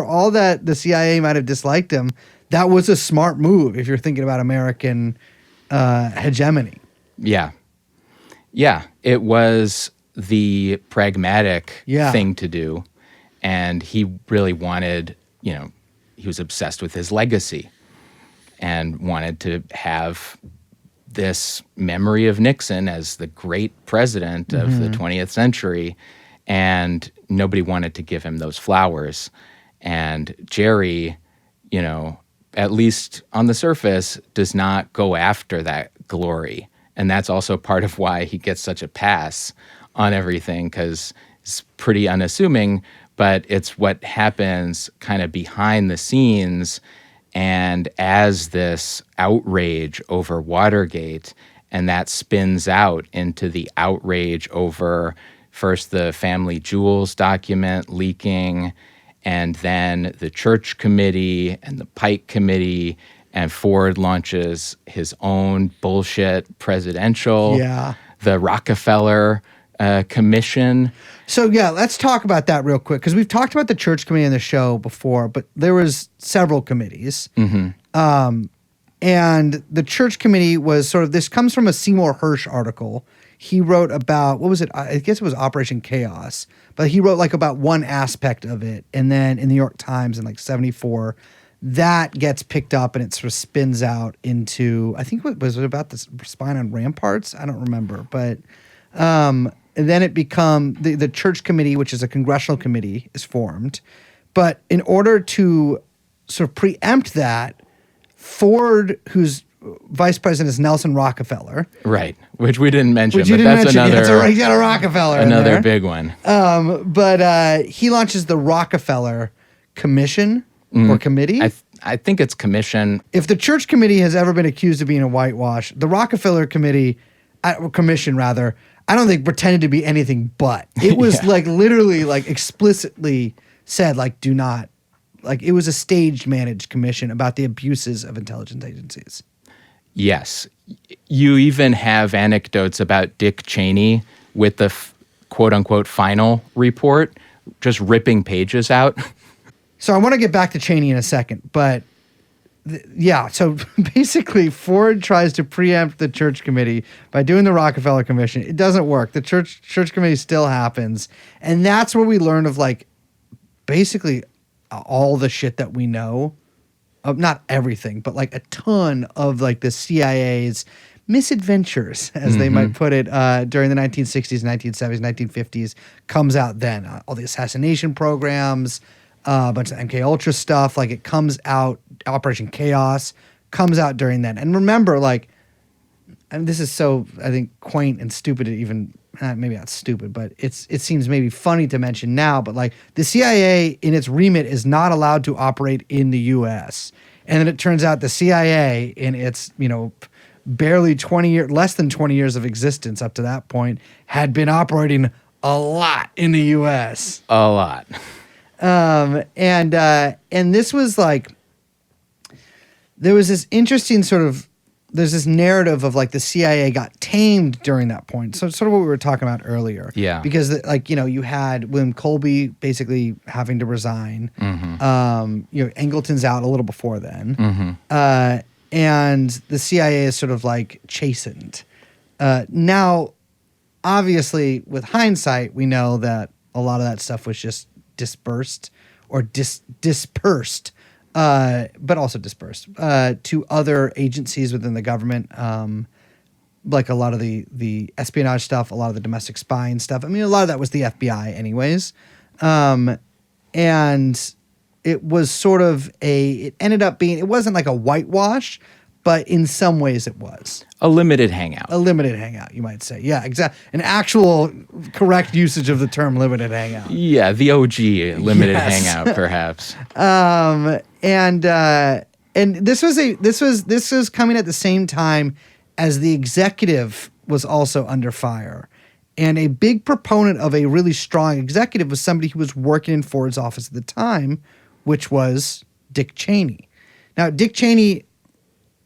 all that the CIA might have disliked him, that was a smart move if you're thinking about American hegemony. Yeah. Yeah, it was the pragmatic thing to do. And he really wanted, he was obsessed with his legacy and wanted to have this memory of Nixon as the great president of the 20th century. And nobody wanted to give him those flowers. And Jerry, at least on the surface, does not go after that glory. And that's also part of why he gets such a pass on everything, because it's pretty unassuming, but it's what happens kind of behind the scenes. And as this outrage over Watergate, and that spins out into the outrage over first the family jewels document leaking, and then the Church Committee and the Pike Committee, and Ford launches his own bullshit presidential, the Rockefeller Commission. So let's talk about that real quick, because we've talked about the Church Committee on the show before, but there was several committees. And the Church Committee was sort of, this comes from a Seymour Hersh article. He wrote about, what was it? I guess it was Operation Chaos, but he wrote like about one aspect of it. And then in the New York Times in like 1974, that gets picked up and it sort of spins out into, I think, what was it about the spying on ramparts? I don't remember. But and then it become the Church Committee, which is a congressional committee, is formed. But in order to sort of preempt that, Ford, whose vice president is Nelson Rockefeller. Right, which we didn't mention, but that's another... he's got a Rockefeller another big one. But he launches the Rockefeller Commission or Committee. I think it's commission. If the Church Committee has ever been accused of being a whitewash, the Rockefeller Commission, rather, I don't think pretended to be anything but. It was like literally like explicitly said, like, do not... Like, it was a staged managed commission about the abuses of intelligence agencies. Yes. You even have anecdotes about Dick Cheney with the quote-unquote final report, just ripping pages out. So I want to get back to Cheney in a second, but so basically Ford tries to preempt the Church Committee by doing the Rockefeller Commission. It doesn't work. The Church Committee still happens. And that's where we learn of, like, basically all the shit that we know of, not everything, but like a ton of like the CIA's misadventures, as they might put it, during the 1960s, 1970s, 1950s, comes out then. All the assassination programs, a bunch of MK Ultra stuff, like it comes out, Operation Chaos comes out during then. And remember, like, and this is so, I think, quaint and stupid to even, maybe not stupid, but it seems maybe funny to mention now, but like the CIA in its remit is not allowed to operate in the U.S. And then it turns out the CIA in its, barely less than 20 years of existence up to that point had been operating a lot in the U.S. A lot. And this was like, there was this interesting sort of, there's this narrative of like the CIA got tamed during that point. So sort of what we were talking about earlier. Yeah. Because you had William Colby basically having to resign. Angleton's out a little before then. And the CIA is sort of like chastened. Now, obviously, with hindsight, we know that a lot of that stuff was just dispersed or dispersed. But also dispersed to other agencies within the government, like a lot of the espionage stuff, a lot of the domestic spying stuff. I mean, a lot of that was the FBI anyways. And it was sort of it ended up being, it wasn't like a whitewash, but in some ways it was. A limited hangout. A limited hangout, you might say. Yeah, exactly. An actual correct usage of the term limited hangout. Yeah, the OG limited Yes. hangout, perhaps. And this was coming at the same time as the executive was also under fire. And a big proponent of a really strong executive was somebody who was working in Ford's office at the time, which was Dick Cheney. Now, Dick Cheney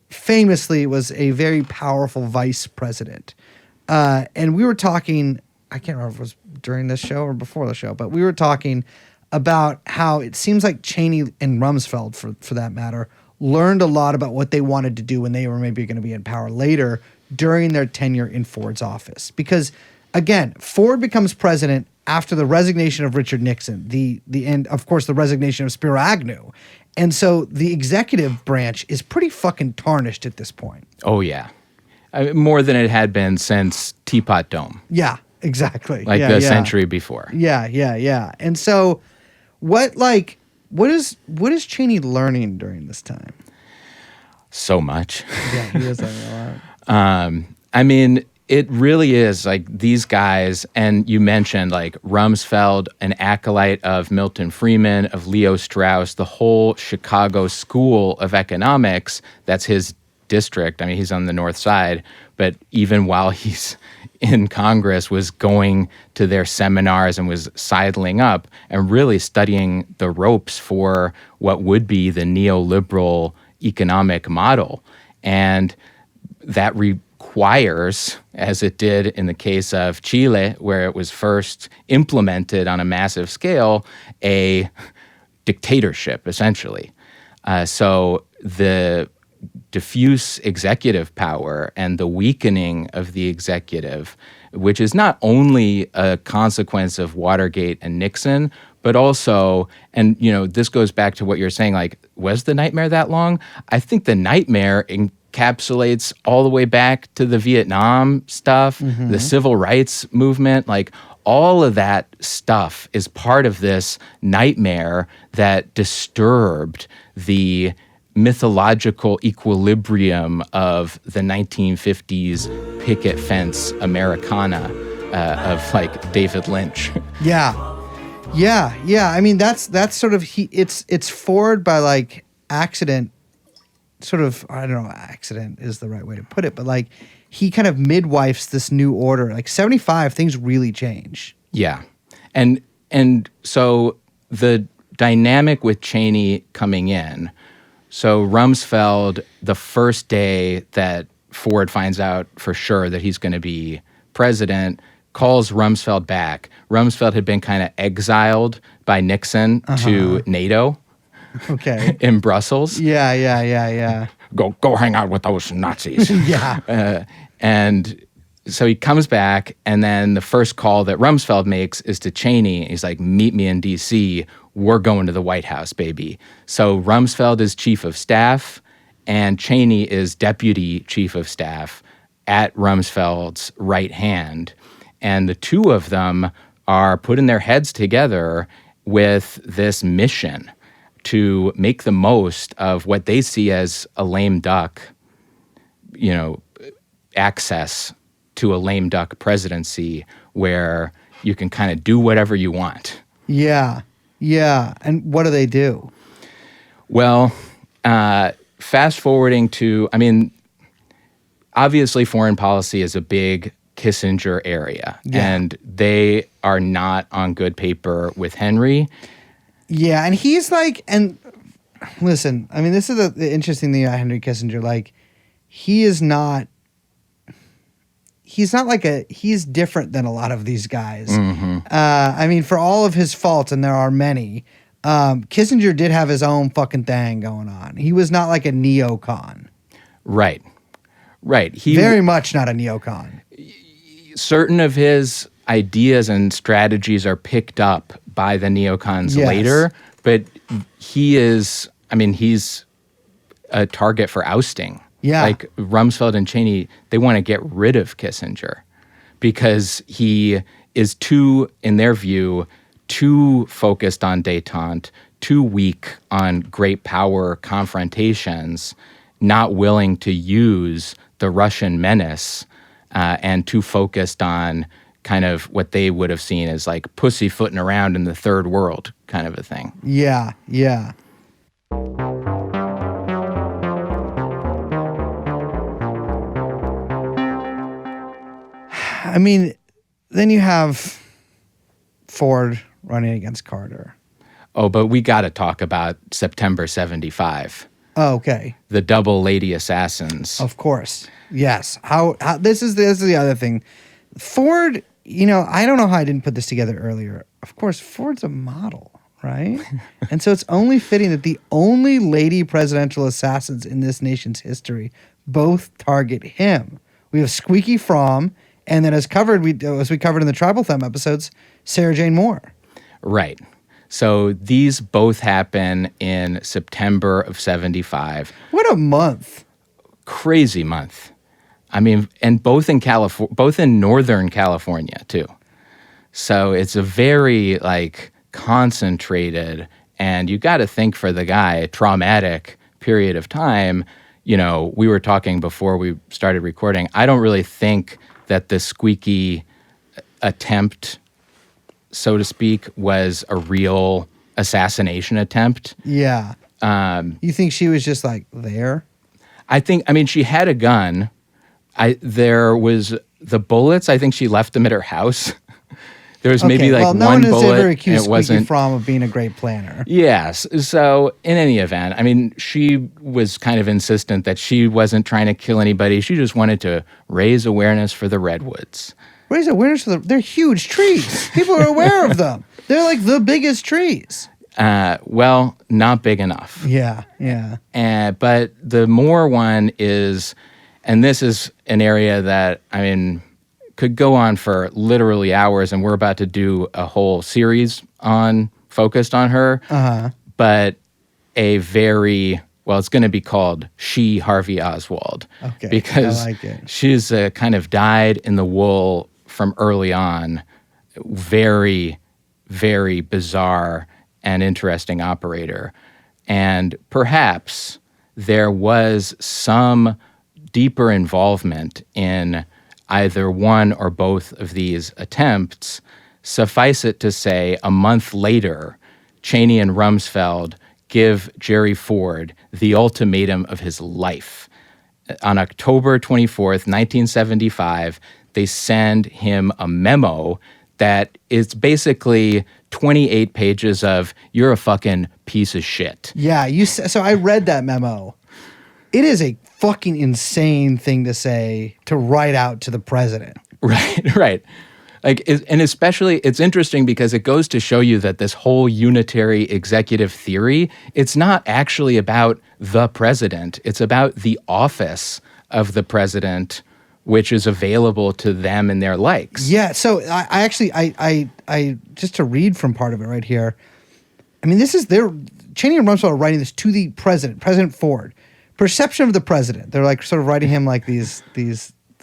famously was a very powerful vice president. And we were talking, I can't remember if it was during this show or before the show, but we were talking about how it seems like Cheney and Rumsfeld, for that matter, learned a lot about what they wanted to do when they were maybe going to be in power later during their tenure in Ford's office. Because, again, Ford becomes president after the resignation of Richard Nixon, the end, of course, the resignation of Spiro Agnew. And so the executive branch is pretty fucking tarnished at this point. Oh, yeah. More than it had been since Teapot Dome. Yeah, exactly. Like the century before. Yeah. And so what is Cheney learning during this time? So much. Yeah, he is learning a lot. I mean, it really is like these guys, and you mentioned like Rumsfeld, an acolyte of Milton Friedman, of Leo Strauss, the whole Chicago School of Economics. That's his district. I mean, he's on the north side, but even while he's in Congress, was going to their seminars and was sidling up and really studying the ropes for what would be the neoliberal economic model. And that requires, as it did in the case of Chile, where it was first implemented on a massive scale, a dictatorship, essentially. So the diffuse executive power and the weakening of the executive, which is not only a consequence of Watergate and Nixon, but also, and this goes back to what you're saying, like, was the nightmare that long? I think the nightmare encapsulates all the way back to the Vietnam stuff, the civil rights movement, like all of that stuff is part of this nightmare that disturbed the mythological equilibrium of the 1950s picket fence Americana of like David Lynch. Yeah. I mean, that's sort of it's Ford by like accident. Sort of, I don't know, accident is the right way to put it, but like he kind of midwifes this new order. Like 75, things really change. Yeah, and so the dynamic with Cheney coming in. So Rumsfeld, the first day that Ford finds out for sure that he's going to be president, calls Rumsfeld back. Rumsfeld had been kind of exiled by Nixon to NATO. Okay. In Brussels. Yeah. Go hang out with those Nazis. Yeah. And so he comes back, and then the first call that Rumsfeld makes is to Cheney. He's like, meet me in D.C. We're going to the White House, baby. So Rumsfeld is chief of staff, and Cheney is deputy chief of staff at Rumsfeld's right hand. And the two of them are putting their heads together with this mission to make the most of what they see as a lame duck, access to a lame duck presidency where you can kind of do whatever you want. Yeah. And what do they do? Well, fast forwarding to, I mean, obviously foreign policy is a big Kissinger area, and they are not on good paper with Henry. Yeah, and he's like, and listen, I mean, this is the interesting thing about Henry Kissinger. Like, he's different than a lot of these guys. I mean, for all of his faults, and there are many, Kissinger did have his own fucking thing going on. He was not like a neocon. Right. He very much not a neocon. Certain of his ideas and strategies are picked up by the neocons later, but he's a target for ousting. Yeah. Like Rumsfeld and Cheney, they want to get rid of Kissinger because he is in their view, too focused on détente, too weak on great power confrontations, not willing to use the Russian menace and too focused on kind of what they would have seen as like pussyfooting around in the third world kind of a thing. Yeah, yeah. I mean, then you have Ford running against Carter. Oh, but we got to talk about September 75. Oh, okay. The double lady assassins. Of course. Yes. How this is the other thing. Ford, I don't know how I didn't put this together earlier. Of course, Ford's a model, right? And so it's only fitting that the only lady presidential assassins in this nation's history both target him. We have Squeaky Fromm, and then as we covered in the Tribal Thumb episodes, Sarah Jane Moore. Right. So these both happen in September of 75. What a month. Crazy month. I mean, and both in Northern California too. So it's a very like concentrated, and you got to think for the guy, traumatic period of time. We were talking before we started recording. I don't really think that the Squeaky attempt, so to speak, was a real assassination attempt. Yeah. You think she was just like there? I mean, she had a gun. There was the bullets. I think she left them at her house. There was maybe like no one one has bullet. ever accused it wasn't Squeaky Fromm of being a great planner. Yes. So in any event, I mean, she was kind of insistent that she wasn't trying to kill anybody. She just wanted to raise awareness for the redwoods. Raise awareness for they're huge trees. People are aware of them. They're like the biggest trees. Well, not big enough. Yeah, yeah. But the Moore one is, and this is an area that, I mean, could go on for literally hours, and we're about to do a whole series focused on her. Uh-huh. But it's going to be called She Harvey Oswald. Okay, because I like it. she's kind of dyed in the wool from early on. Very, very bizarre and interesting operator. And perhaps there was some deeper involvement in either one or both of these attempts. Suffice it to say, a month later, Cheney and Rumsfeld give Jerry Ford the ultimatum of his life. On October 24th, 1975, they send him a memo that is basically 28 pages of, you're a fucking piece of shit. Yeah, so I read that memo. It is a fucking insane thing to say, to write out to the president. Right. And especially, it's interesting because it goes to show you that this whole unitary executive theory, it's not actually about the president. It's about the office of the president, which is available to them and their likes. Yeah, so I just to read from part of it right here. I mean, Cheney and Rumsfeld are writing this to the president, President Ford. Perception of the president. They're like sort of writing him like these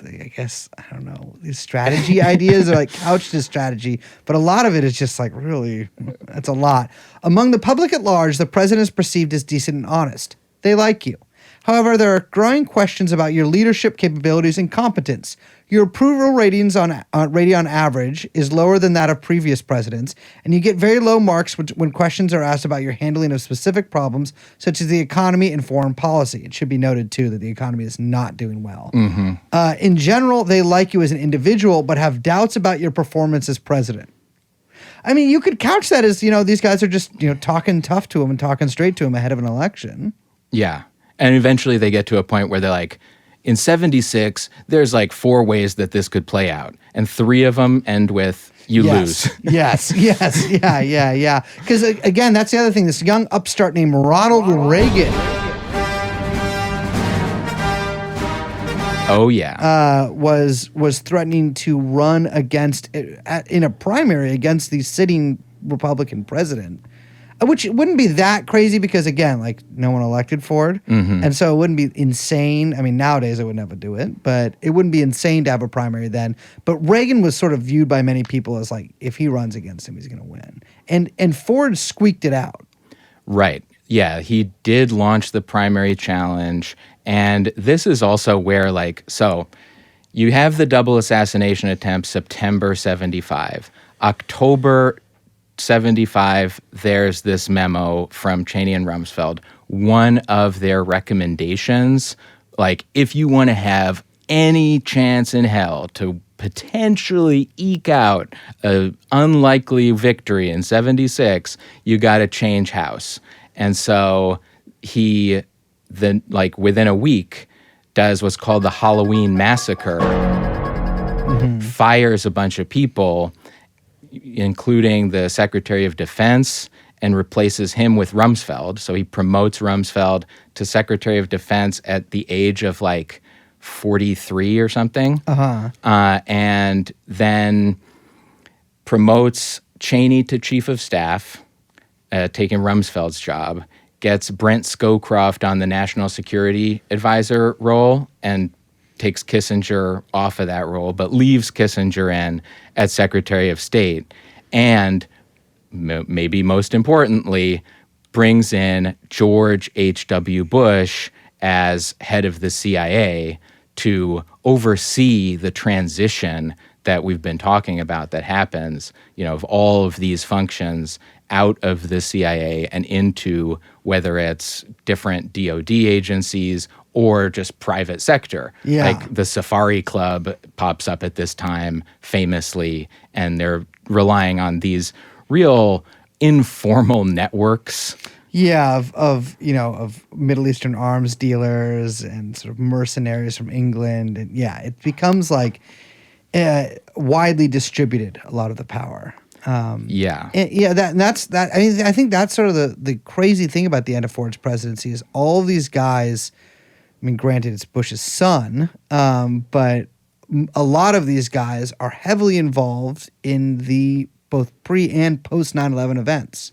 I guess, I don't know, these strategy ideas are like couched as strategy, but a lot of it is just like really, that's a lot. Among the public at large, the president is perceived as decent and honest. They like you. However, there are growing questions about your leadership capabilities and competence. Your approval ratings on average is lower than that of previous presidents, and you get very low marks when questions are asked about your handling of specific problems, such as the economy and foreign policy. It should be noted, too, that the economy is not doing well. Mm-hmm. In general, they like you as an individual, but have doubts about your performance as president. I mean, you could couch that as, these guys are just, talking tough to him and talking straight to him ahead of an election. Yeah. And eventually they get to a point where they're like, in 76, there's like 4 ways that this could play out. And 3 of them end with you lose. Yes. Yeah. Because again, that's the other thing. This young upstart named Ronald Reagan. Oh, yeah. Was threatening to run in a primary against the sitting Republican president. Which wouldn't be that crazy because, again, like, no one elected Ford. Mm-hmm. And so it wouldn't be insane. I mean, nowadays I would never do it, but it wouldn't be insane to have a primary then. But Reagan was sort of viewed by many people as like, if he runs against him, he's going to win. And Ford squeaked it out. Right. Yeah, he did launch the primary challenge. And this is also where, so you have the double assassination attempt September 75. October 75, there's this memo from Cheney and Rumsfeld. One of their recommendations, if you want to have any chance in hell to potentially eke out an unlikely victory in 76, you got to change house. And so he then, within a week, does what's called the Halloween Massacre, fires a bunch of people, including the Secretary of Defense, and replaces him with Rumsfeld. So he promotes Rumsfeld to Secretary of Defense at the age of 43 or something. And then promotes Cheney to Chief of Staff, taking Rumsfeld's job, gets Brent Scowcroft on the National Security Advisor role and takes Kissinger off of that role, but leaves Kissinger in as Secretary of State. And maybe most importantly, brings in George H.W. Bush as head of the CIA to oversee the transition that we've been talking about that happens, of all of these functions out of the CIA and into whether it's different DOD agencies or just private sector. Yeah. The Safari Club pops up at this time famously, and they're relying on these real informal networks. Yeah, of Middle Eastern arms dealers and sort of mercenaries from England, and it becomes widely distributed, a lot of the power. That's that. I think that's sort of the crazy thing about the end of Ford's presidency is all these guys. I mean, granted, it's Bush's son, but a lot of these guys are heavily involved in the both pre and post 9/11 events.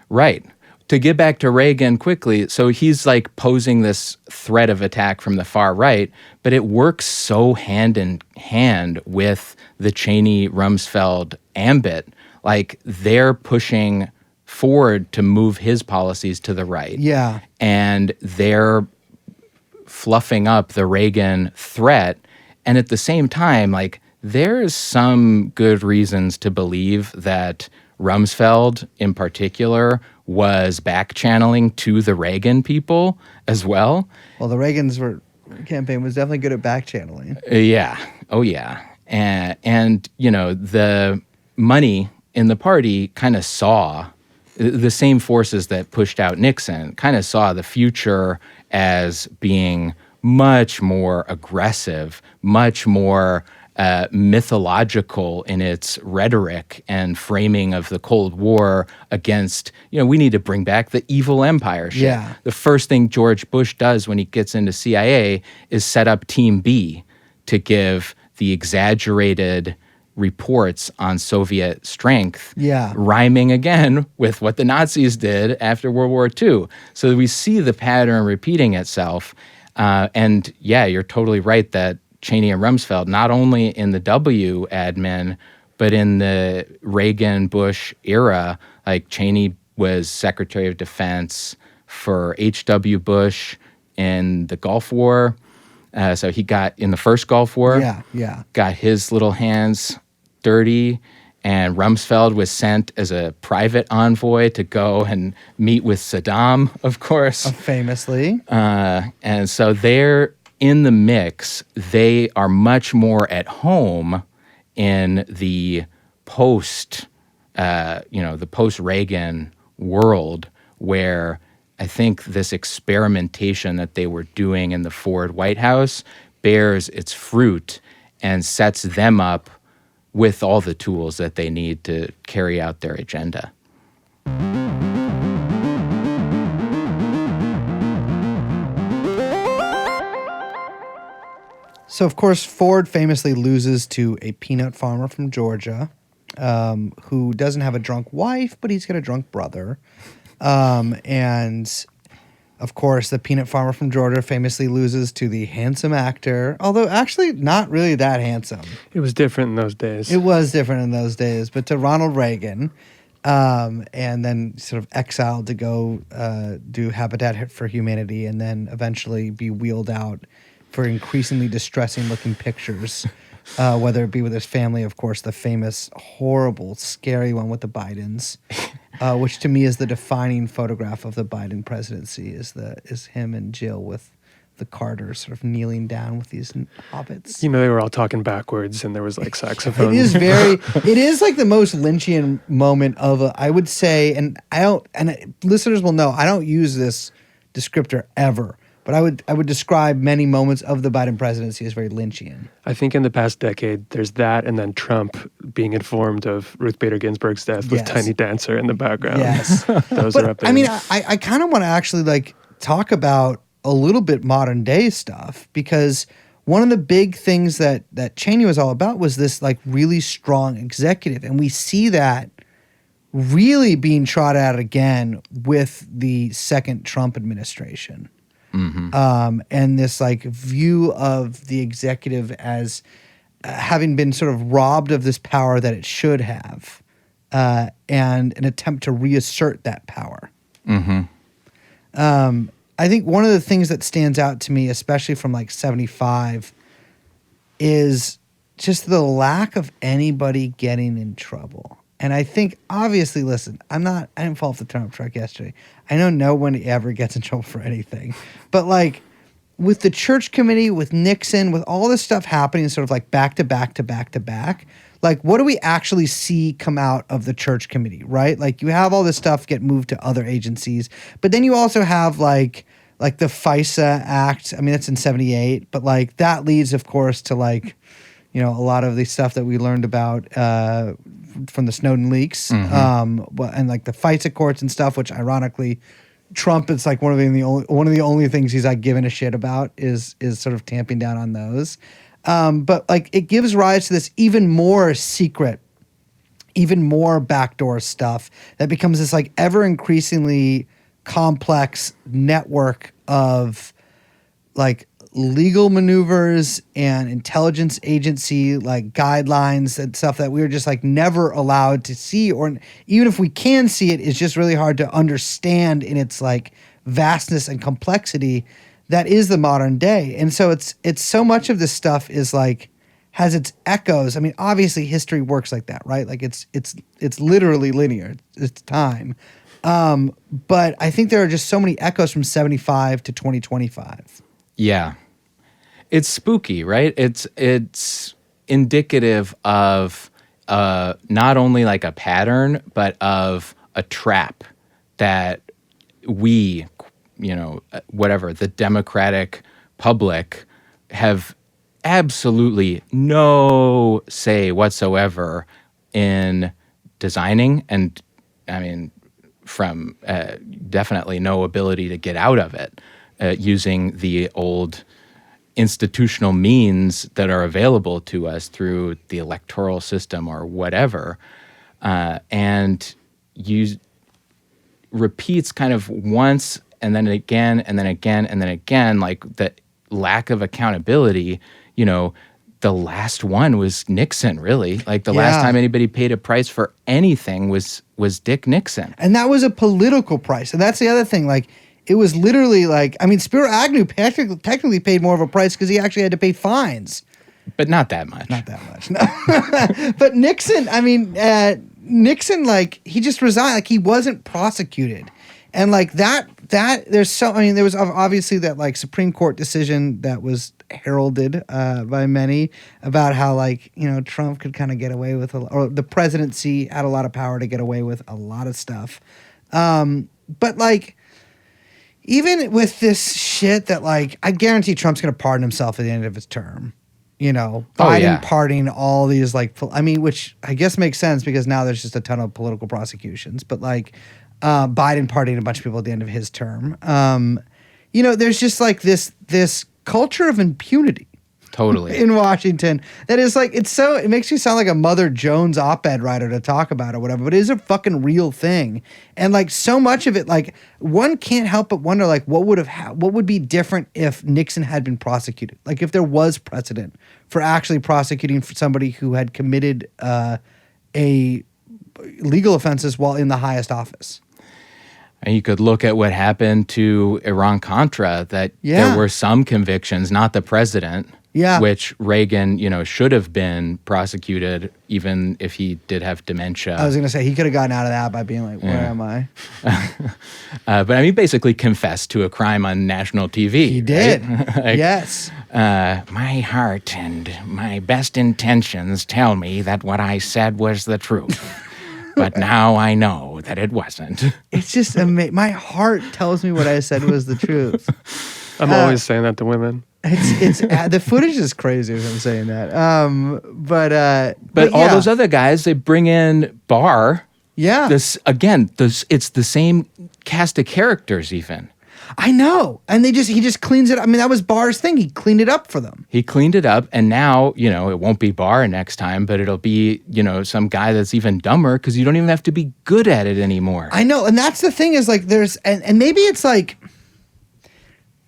Right. To get back to Reagan quickly, so he's posing this threat of attack from the far right, but it works so hand in hand with the Cheney-Rumsfeld ambit. They're pushing Ford to move his policies to the right. Yeah. And they're fluffing up the Reagan threat. And at the same time, there's some good reasons to believe that Rumsfeld in particular was back channeling to the Reagan people as well. Well, the Reagan's campaign was definitely good at back channeling. Yeah. Oh, yeah. And the money in the party kind of saw the same forces that pushed out Nixon, kind of saw the future as being much more aggressive, much more mythological in its rhetoric and framing of the Cold War against, we need to bring back the evil empire shit. Yeah. The first thing George Bush does when he gets into CIA is set up Team B to give the exaggerated reports on Soviet strength, rhyming again with what the Nazis did after World War II. So we see the pattern repeating itself. And you're totally right that Cheney and Rumsfeld, not only in the W admin, but in the Reagan-Bush era, Cheney was Secretary of Defense for H.W. Bush in the Gulf War. So he got in the first Gulf War, got his little hands dirty, and Rumsfeld was sent as a private envoy to go and meet with Saddam, of course. Famously. And so they're in the mix. They are much more at home in the the post-Reagan world, where I think this experimentation that they were doing in the Ford White House bears its fruit and sets them up with all the tools that they need to carry out their agenda. So, of course, Ford famously loses to a peanut farmer from Georgia who doesn't have a drunk wife, but he's got a drunk brother. And, of course, the peanut farmer from Georgia famously loses to the handsome actor, although actually not really that handsome. It was different in those days. It was different in those days, but to Ronald Reagan. and then sort of exiled to go do Habitat for Humanity, and then eventually be wheeled out for increasingly distressing-looking pictures, whether it be with his family, of course, the famous, horrible, scary one with the Bidens, which to me is the defining photograph of the Biden presidency, is him and Jill with the Carters sort of kneeling down with these hobbits. They were all talking backwards and there was like saxophone. It is like the most Lynchian moment I would say, and listeners will know, I don't use this descriptor ever, but I would describe many moments of the Biden presidency as very Lynchian. I think in the past decade, there's that, and then Trump being informed of Ruth Bader Ginsburg's death with Tiny Dancer in the background. Yes. Those are up there. I mean, I kind of want to actually like talk about a little bit modern day stuff, because one of the big things that Cheney was all about was this like really strong executive. And we see that really being trot out again with the second Trump administration. Mm-hmm. And this like view of the executive as having been sort of robbed of this power that it should have, and an attempt to reassert that power. Mm-hmm. I think one of the things that stands out to me, especially from like 75, is just the lack of anybody getting in trouble. And I think, obviously, listen, I didn't fall off the turnip truck yesterday. I know no one ever gets in trouble for anything. But like with the church committee, with Nixon, with all this stuff happening sort of like back to back to back to back, like what do we actually see come out of the church committee, right? Like you have all this stuff get moved to other agencies, but then you also have like the FISA Act. I mean, that's in 78, but like that leads, of course, to like, a lot of the stuff that we learned about from the Snowden leaks, and like the FISA courts and stuff, which ironically, Trump is like one of the only things he's like given a shit about is sort of tamping down on those. But like it gives rise to this even more secret, even more backdoor stuff that becomes this like ever increasingly complex network of like legal maneuvers and intelligence agency like guidelines and stuff that we were just like never allowed to see, or even if we can see it, it's just really hard to understand in its like vastness and complexity that is the modern day. And so it's so much of this stuff is like has its echoes. I mean, obviously history works like that, right? Like it's literally linear. It's time. But I think there are just so many echoes from 75 to 2025. Yeah. It's spooky, right? It's indicative of not only like a pattern, but of a trap that we, whatever, the democratic public have absolutely no say whatsoever in designing, and I mean, from definitely no ability to get out of it using the old institutional means that are available to us through the electoral system or whatever. And repeats kind of once and then again and then again and then again, like the lack of accountability. The last one was Nixon, really. Like the last time anybody paid a price for anything was Dick Nixon. And that was a political price. And that's the other thing. Like, it was literally like, I mean, Spiro Agnew technically paid more of a price because he actually had to pay fines. But not that much. Not that much, no. But Nixon, like, he just resigned. Like, he wasn't prosecuted. And like that there was obviously that like Supreme Court decision that was heralded by many about how like, Trump could kind of get away with, or the presidency had a lot of power to get away with a lot of stuff. But like, even with this shit that like, I guarantee Trump's going to pardon himself at the end of his term. Biden pardoning all these like, which I guess makes sense because now there's just a ton of political prosecutions. But like, Biden pardoning a bunch of people at the end of his term. There's just like this culture of impunity. Totally. In Washington. That is like, it makes you sound like a Mother Jones op-ed writer to talk about or whatever, but it is a fucking real thing. And like so much of it, like one can't help but wonder like what would be different if Nixon had been prosecuted? Like if there was precedent for actually prosecuting for somebody who had committed a legal offenses while in the highest office. And you could look at what happened to Iran-Contra, that there were some convictions, not the president, which Reagan, should have been prosecuted even if he did have dementia. I was going to say, he could have gotten out of that by being like, where am I? But I mean, basically confessed to a crime on national TV. He did. Right? Yes. My heart and my best intentions tell me that what I said was the truth. But now I know that it wasn't. It's just amazing. My heart tells me what I said was the truth. I'm always saying that to women. It's the footage is crazy as I'm saying that. But all those other guys, they bring in Barr. Yeah. It's the same cast of characters even. I know. And he just cleans it. I mean, that was Barr's thing. He cleaned it up for them. He cleaned it up, and now, it won't be Barr next time, but it'll be, some guy that's even dumber because you don't even have to be good at it anymore. I know. And that's the thing is like there's, and maybe it's like,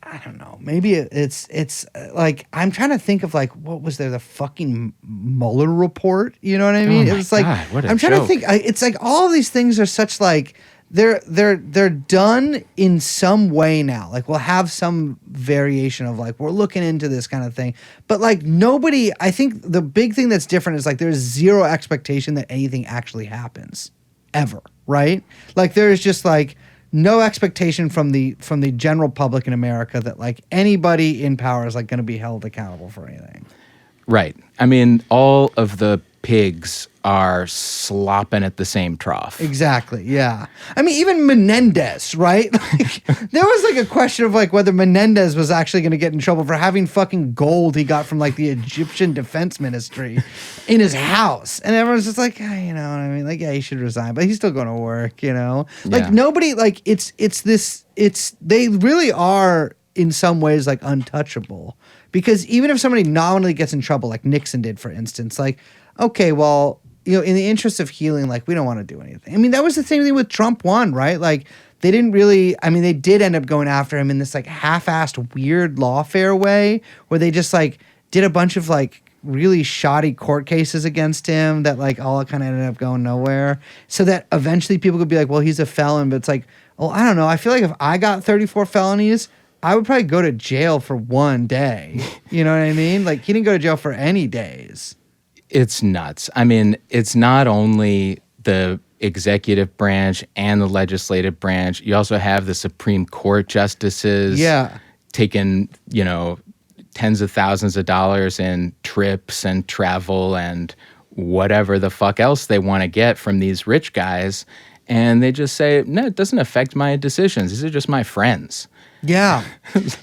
I don't know. Maybe it's like, I'm trying to think of like, what was there? The fucking Mueller report? You know what I mean? Oh my It was like, God, what a I'm trying to joke. think, it's like all of these things are such like, they're done in some way now. Like we'll have some variation of like, we're looking into this kind of thing. But like nobody, I think the big thing that's different is like there's zero expectation that anything actually happens ever, right? Like there's just like no expectation from the general public in America that like anybody in power is like going to be held accountable for anything. Right. I mean, all of the pigs are slopping at the same trough. Exactly. Yeah. I mean, even Menendez, right? Like, there was like a question of like whether Menendez was actually going to get in trouble for having fucking gold he got from like the Egyptian Defense Ministry in his house, and everyone's just like, you know what I mean? Like, yeah, he should resign, but he's still going to work. Like nobody like they really are in some ways like untouchable, because even if somebody nominally gets in trouble, like Nixon did, for instance, like, okay, well, in the interest of healing, like, we don't want to do anything. I mean, that was the same thing with Trump won, right? Like, they didn't really, I mean, they did end up going after him in this, like, half-assed weird lawfare way where they just, like, did a bunch of, like, really shoddy court cases against him that, like, all kind of ended up going nowhere. So that eventually people could be like, well, he's a felon. But it's like, well, I don't know. I feel like if I got 34 felonies, I would probably go to jail for one day. You know what I mean? Like, he didn't go to jail for any days. It's nuts. I mean, it's not only the executive branch and the legislative branch. You also have the Supreme Court justices taking, tens of thousands of dollars in trips and travel and whatever the fuck else they want to get from these rich guys. And they just say, no, it doesn't affect my decisions. These are just my friends. Yeah.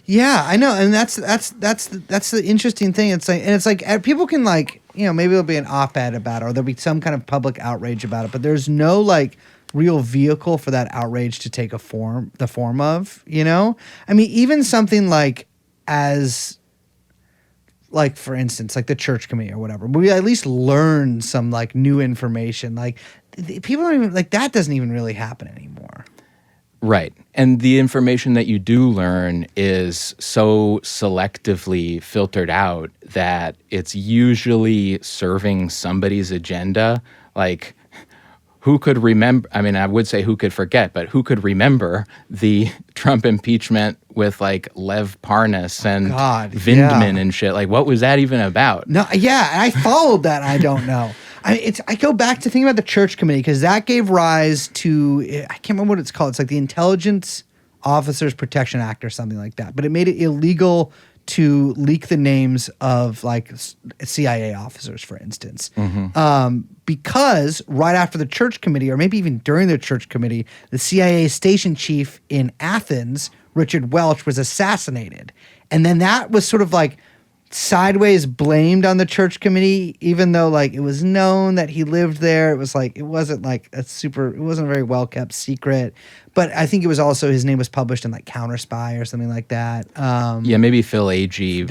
Yeah, I know. And that's the interesting thing. It's like people can like, maybe there'll be an op-ed about it, or there'll be some kind of public outrage about it, but there's no like real vehicle for that outrage to take the form of, I mean, even something like for instance, like the church committee or whatever, we at least learn some like new information. Like people don't even like that doesn't even really happen anymore. Right. And the information that you do learn is so selectively filtered out that it's usually serving somebody's agenda. Like, who could remember? I mean, I would say who could forget, but who could remember the Trump impeachment with like Lev Parnas and Vindman and shit? Like, what was that even about? No, yeah, I followed that. I don't know. I go back to thinking about the church committee because that gave rise to, I can't remember what it's called. It's like the Intelligence Officers Protection Act or something like that. But it made it illegal to leak the names of like CIA officers, for instance. Because right after the church committee, or maybe even during the church committee, the CIA station chief in Athens, Richard Welch, was assassinated. And then that was sort of like sideways blamed on the church committee, even though like it was known that he lived there. It was like, it wasn't like it wasn't a very well kept secret, but I think it was also, his name was published in like Counter Spy or something like that. Maybe Phil Agee.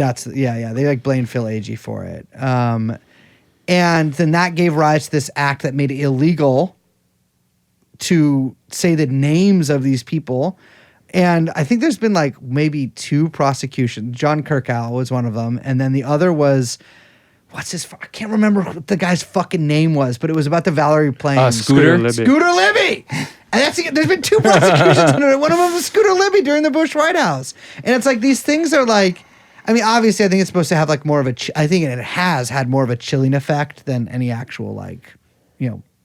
They like blamed Phil Agee for it. And then that gave rise to this act that made it illegal to say the names of these people. And I think there's been like maybe 2 prosecutions. John Kirkow was one of them. And then the other was I can't remember what the guy's fucking name was, but it was about the Valerie plane. Scooter Libby. Scooter Libby. And there's been 2 prosecutions under it. One of them was Scooter Libby during the Bush White House. And it's like these things are like, I mean, obviously, I think it's supposed to have like more of a, I think it has had more of a chilling effect than any actual like,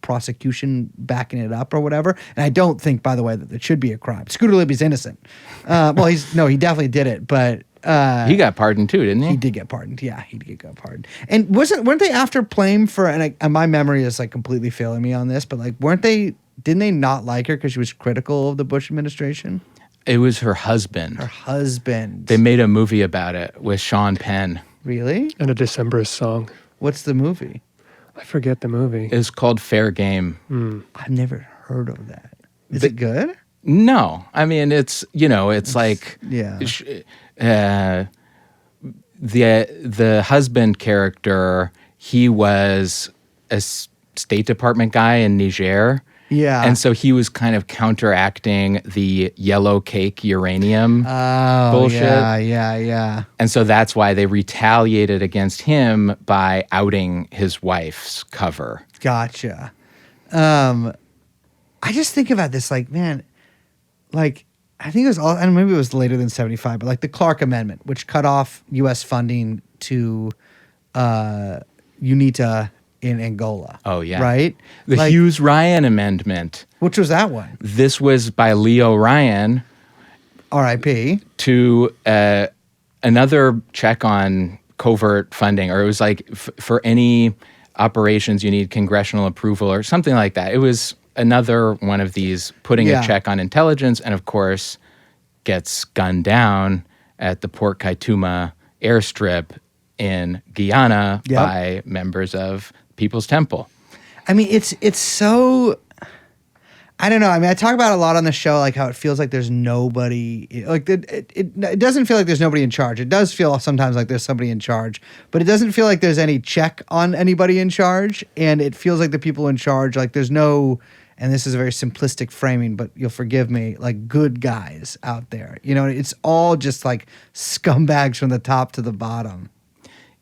prosecution backing it up or whatever. And I don't think, by the way, that it should be a crime. Scooter Libby's innocent. Well, he definitely did it, but he got pardoned too, didn't he? he did get pardoned. Yeah, he did get pardoned. And weren't they after Plame for? And my memory is like completely failing me on this, but like, didn't they not like her because she was critical of the Bush administration? It was her husband. Her husband. They made a movie about it with Sean Penn. Really? And a Decemberist song. What's the movie? I forget the movie. It's called Fair Game. I've never heard of that. Is it good? No, I mean it's like Yeah. The husband character, he was a State Department guy in Niger. Yeah. And so he was kind of counteracting the yellow cake uranium bullshit. Yeah. And so that's why they retaliated against him by outing his wife's cover. Gotcha. I just think about this, like, man, like, I think it was all, and maybe it was later than 75, but like the Clark Amendment, which cut off U.S. funding to UNITA in Angola. Oh, yeah. Right? The Like, Hughes-Ryan Amendment. which was that one? This was by Leo Ryan R.I.P. to another check on covert funding, or it was like for any operations you need congressional approval or something like that. It was another one of these putting Yeah. a check on intelligence, and of course gets gunned down at the Port Kaituma airstrip in Guyana Yep. by members of People's Temple. I mean, it's so. I don't know. I mean, I talk about it a lot on the show, like how it feels like there's nobody. Like it doesn't feel like there's nobody in charge. It does feel sometimes like there's somebody in charge, but it doesn't feel like there's any check on anybody in charge. And it feels like the people in charge, like there's no. And this is a very simplistic framing, but you'll forgive me. Like good guys out there, it's all just like scumbags from the top to the bottom.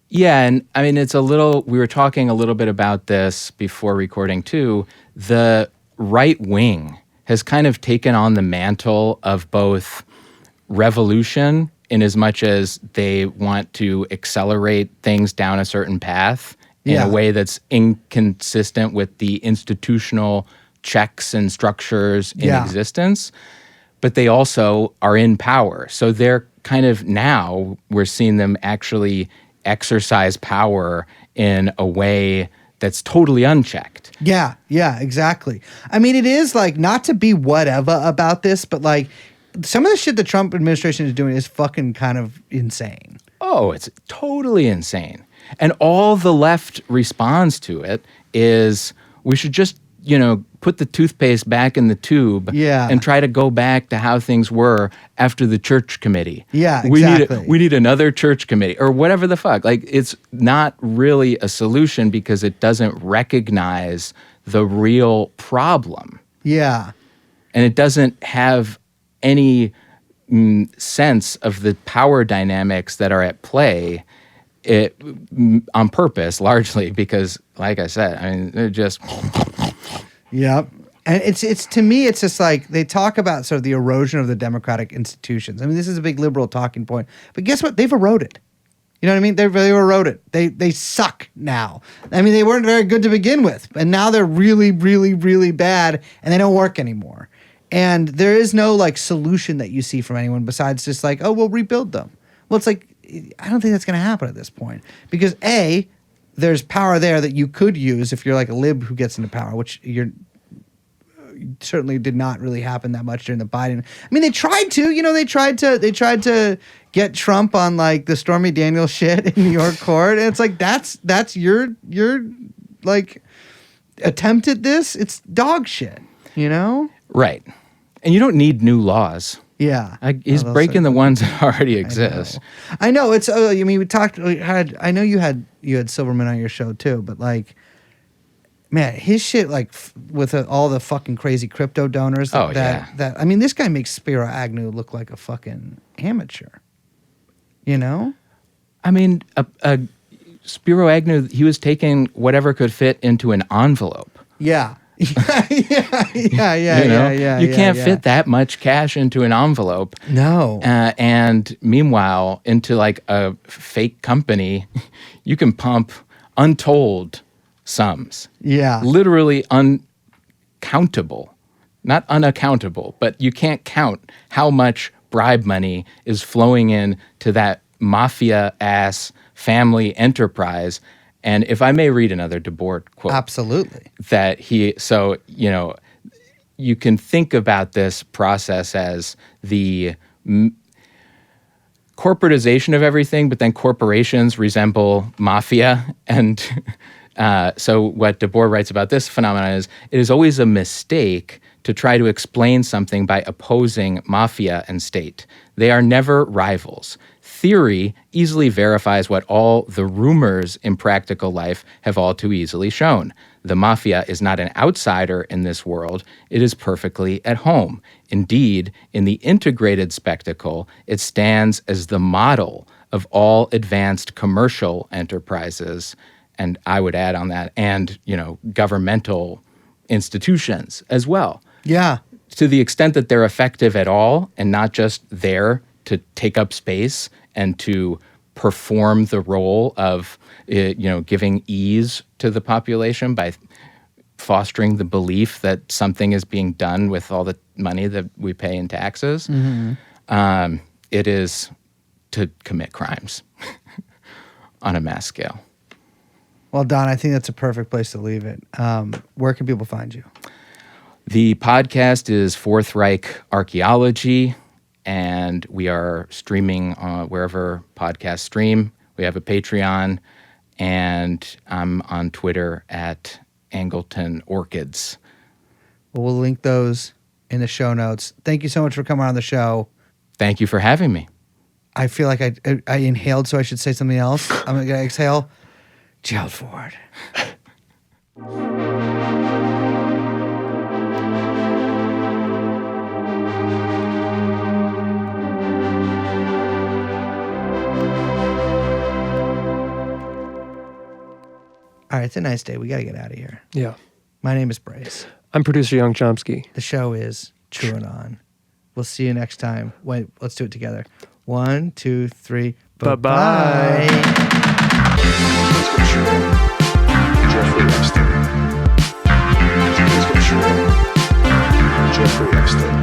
Yeah, and I mean, we were talking a little bit about this before recording too. The right wing has kind of taken on the mantle of both revolution in as much as they want to accelerate things down a certain path in Yeah. a way that's inconsistent with the institutional checks and structures in Yeah. existence. But they also are in power. So they're kind of now, we're seeing them actually exercise power in a way that's totally unchecked. Yeah, exactly. I mean, it is like not to be whatever about this, but like some of the shit the Trump administration is doing is fucking kind of insane. Oh, it's totally insane. And all the left responds to it is we should just, put the toothpaste back in the tube and try to go back to how things were after the church committee. Yeah, exactly. We need another church committee or whatever the fuck. Like, it's not really a solution because it doesn't recognize the real problem. Yeah. And it doesn't have any sense of the power dynamics that are at play on purpose, largely because, like I said, I mean, they're just... Yep. And it's to me, it's just like they talk about sort of the erosion of the democratic institutions. I mean, this is a big liberal talking point, but guess what? They've eroded. You know what I mean? They eroded. They suck now. I mean, they weren't very good to begin with, and now they're really, really, really bad, and they don't work anymore. And there is no like solution that you see from anyone besides just like, oh, we'll rebuild them. Well, it's like, I don't think that's going to happen at this point because A, there's power there that you could use if you're like a lib who gets into power, which certainly did not really happen that much during the Biden. I mean, they tried to, they tried to get Trump on like the Stormy Daniels shit in New York court. And it's like, that's your like attempt at this. It's dog shit, Right. And you don't need new laws. Yeah. He's breaking the ones that already exist. I know. It's, I mean, I know you had Silverman on your show too, but like, man, his shit, like with all the fucking crazy crypto donors. I mean, this guy makes Spiro Agnew look like a fucking amateur. I mean, Spiro Agnew, he was taking whatever could fit into an envelope. Yeah. yeah. You can't fit that much cash into an envelope. No. And meanwhile, into like a fake company, you can pump untold sums. Yeah. Literally uncountable. Not unaccountable, but you can't count how much bribe money is flowing in to that mafia-ass family enterprise. And if I may read another Debord quote. Absolutely. You can think about this process as the corporatization of everything, but then corporations resemble mafia. And so what Debord writes about this phenomenon is, it is always a mistake to try to explain something by opposing mafia and state. They are never rivals. Theory easily verifies what all the rumors in practical life have all too easily shown. The mafia is not an outsider in this world. It is perfectly at home. Indeed, in the integrated spectacle, it stands as the model of all advanced commercial enterprises. And I would add on that, and, governmental institutions as well. Yeah. To the extent that they're effective at all and not just there to take up space and to perform the role of, giving ease to the population by fostering the belief that something is being done with all the money that we pay in taxes. Mm-hmm. It is to commit crimes on a mass scale. Well, Don, I think that's a perfect place to leave it. Where can people find you? The podcast is Fourth Reich Archaeology, and we are streaming wherever podcasts stream. We have a Patreon, and I'm on Twitter at Angleton Orchids. Well, we'll link those in the show notes. Thank you so much for coming on the show. Thank you for having me. I feel like I inhaled, so I should say something else. I'm going to exhale. Gerald Ford. All right, it's a nice day. We got to get out of here. Yeah. My name is Bryce. I'm producer Young Chomsky. The show is TrueAnon. We'll see you next time. Wait, let's do it together. 1, 2, 3. Bye-bye. Let's go shoot. Jeffrey Epstein. Let's go shoot. Jeffrey Epstein.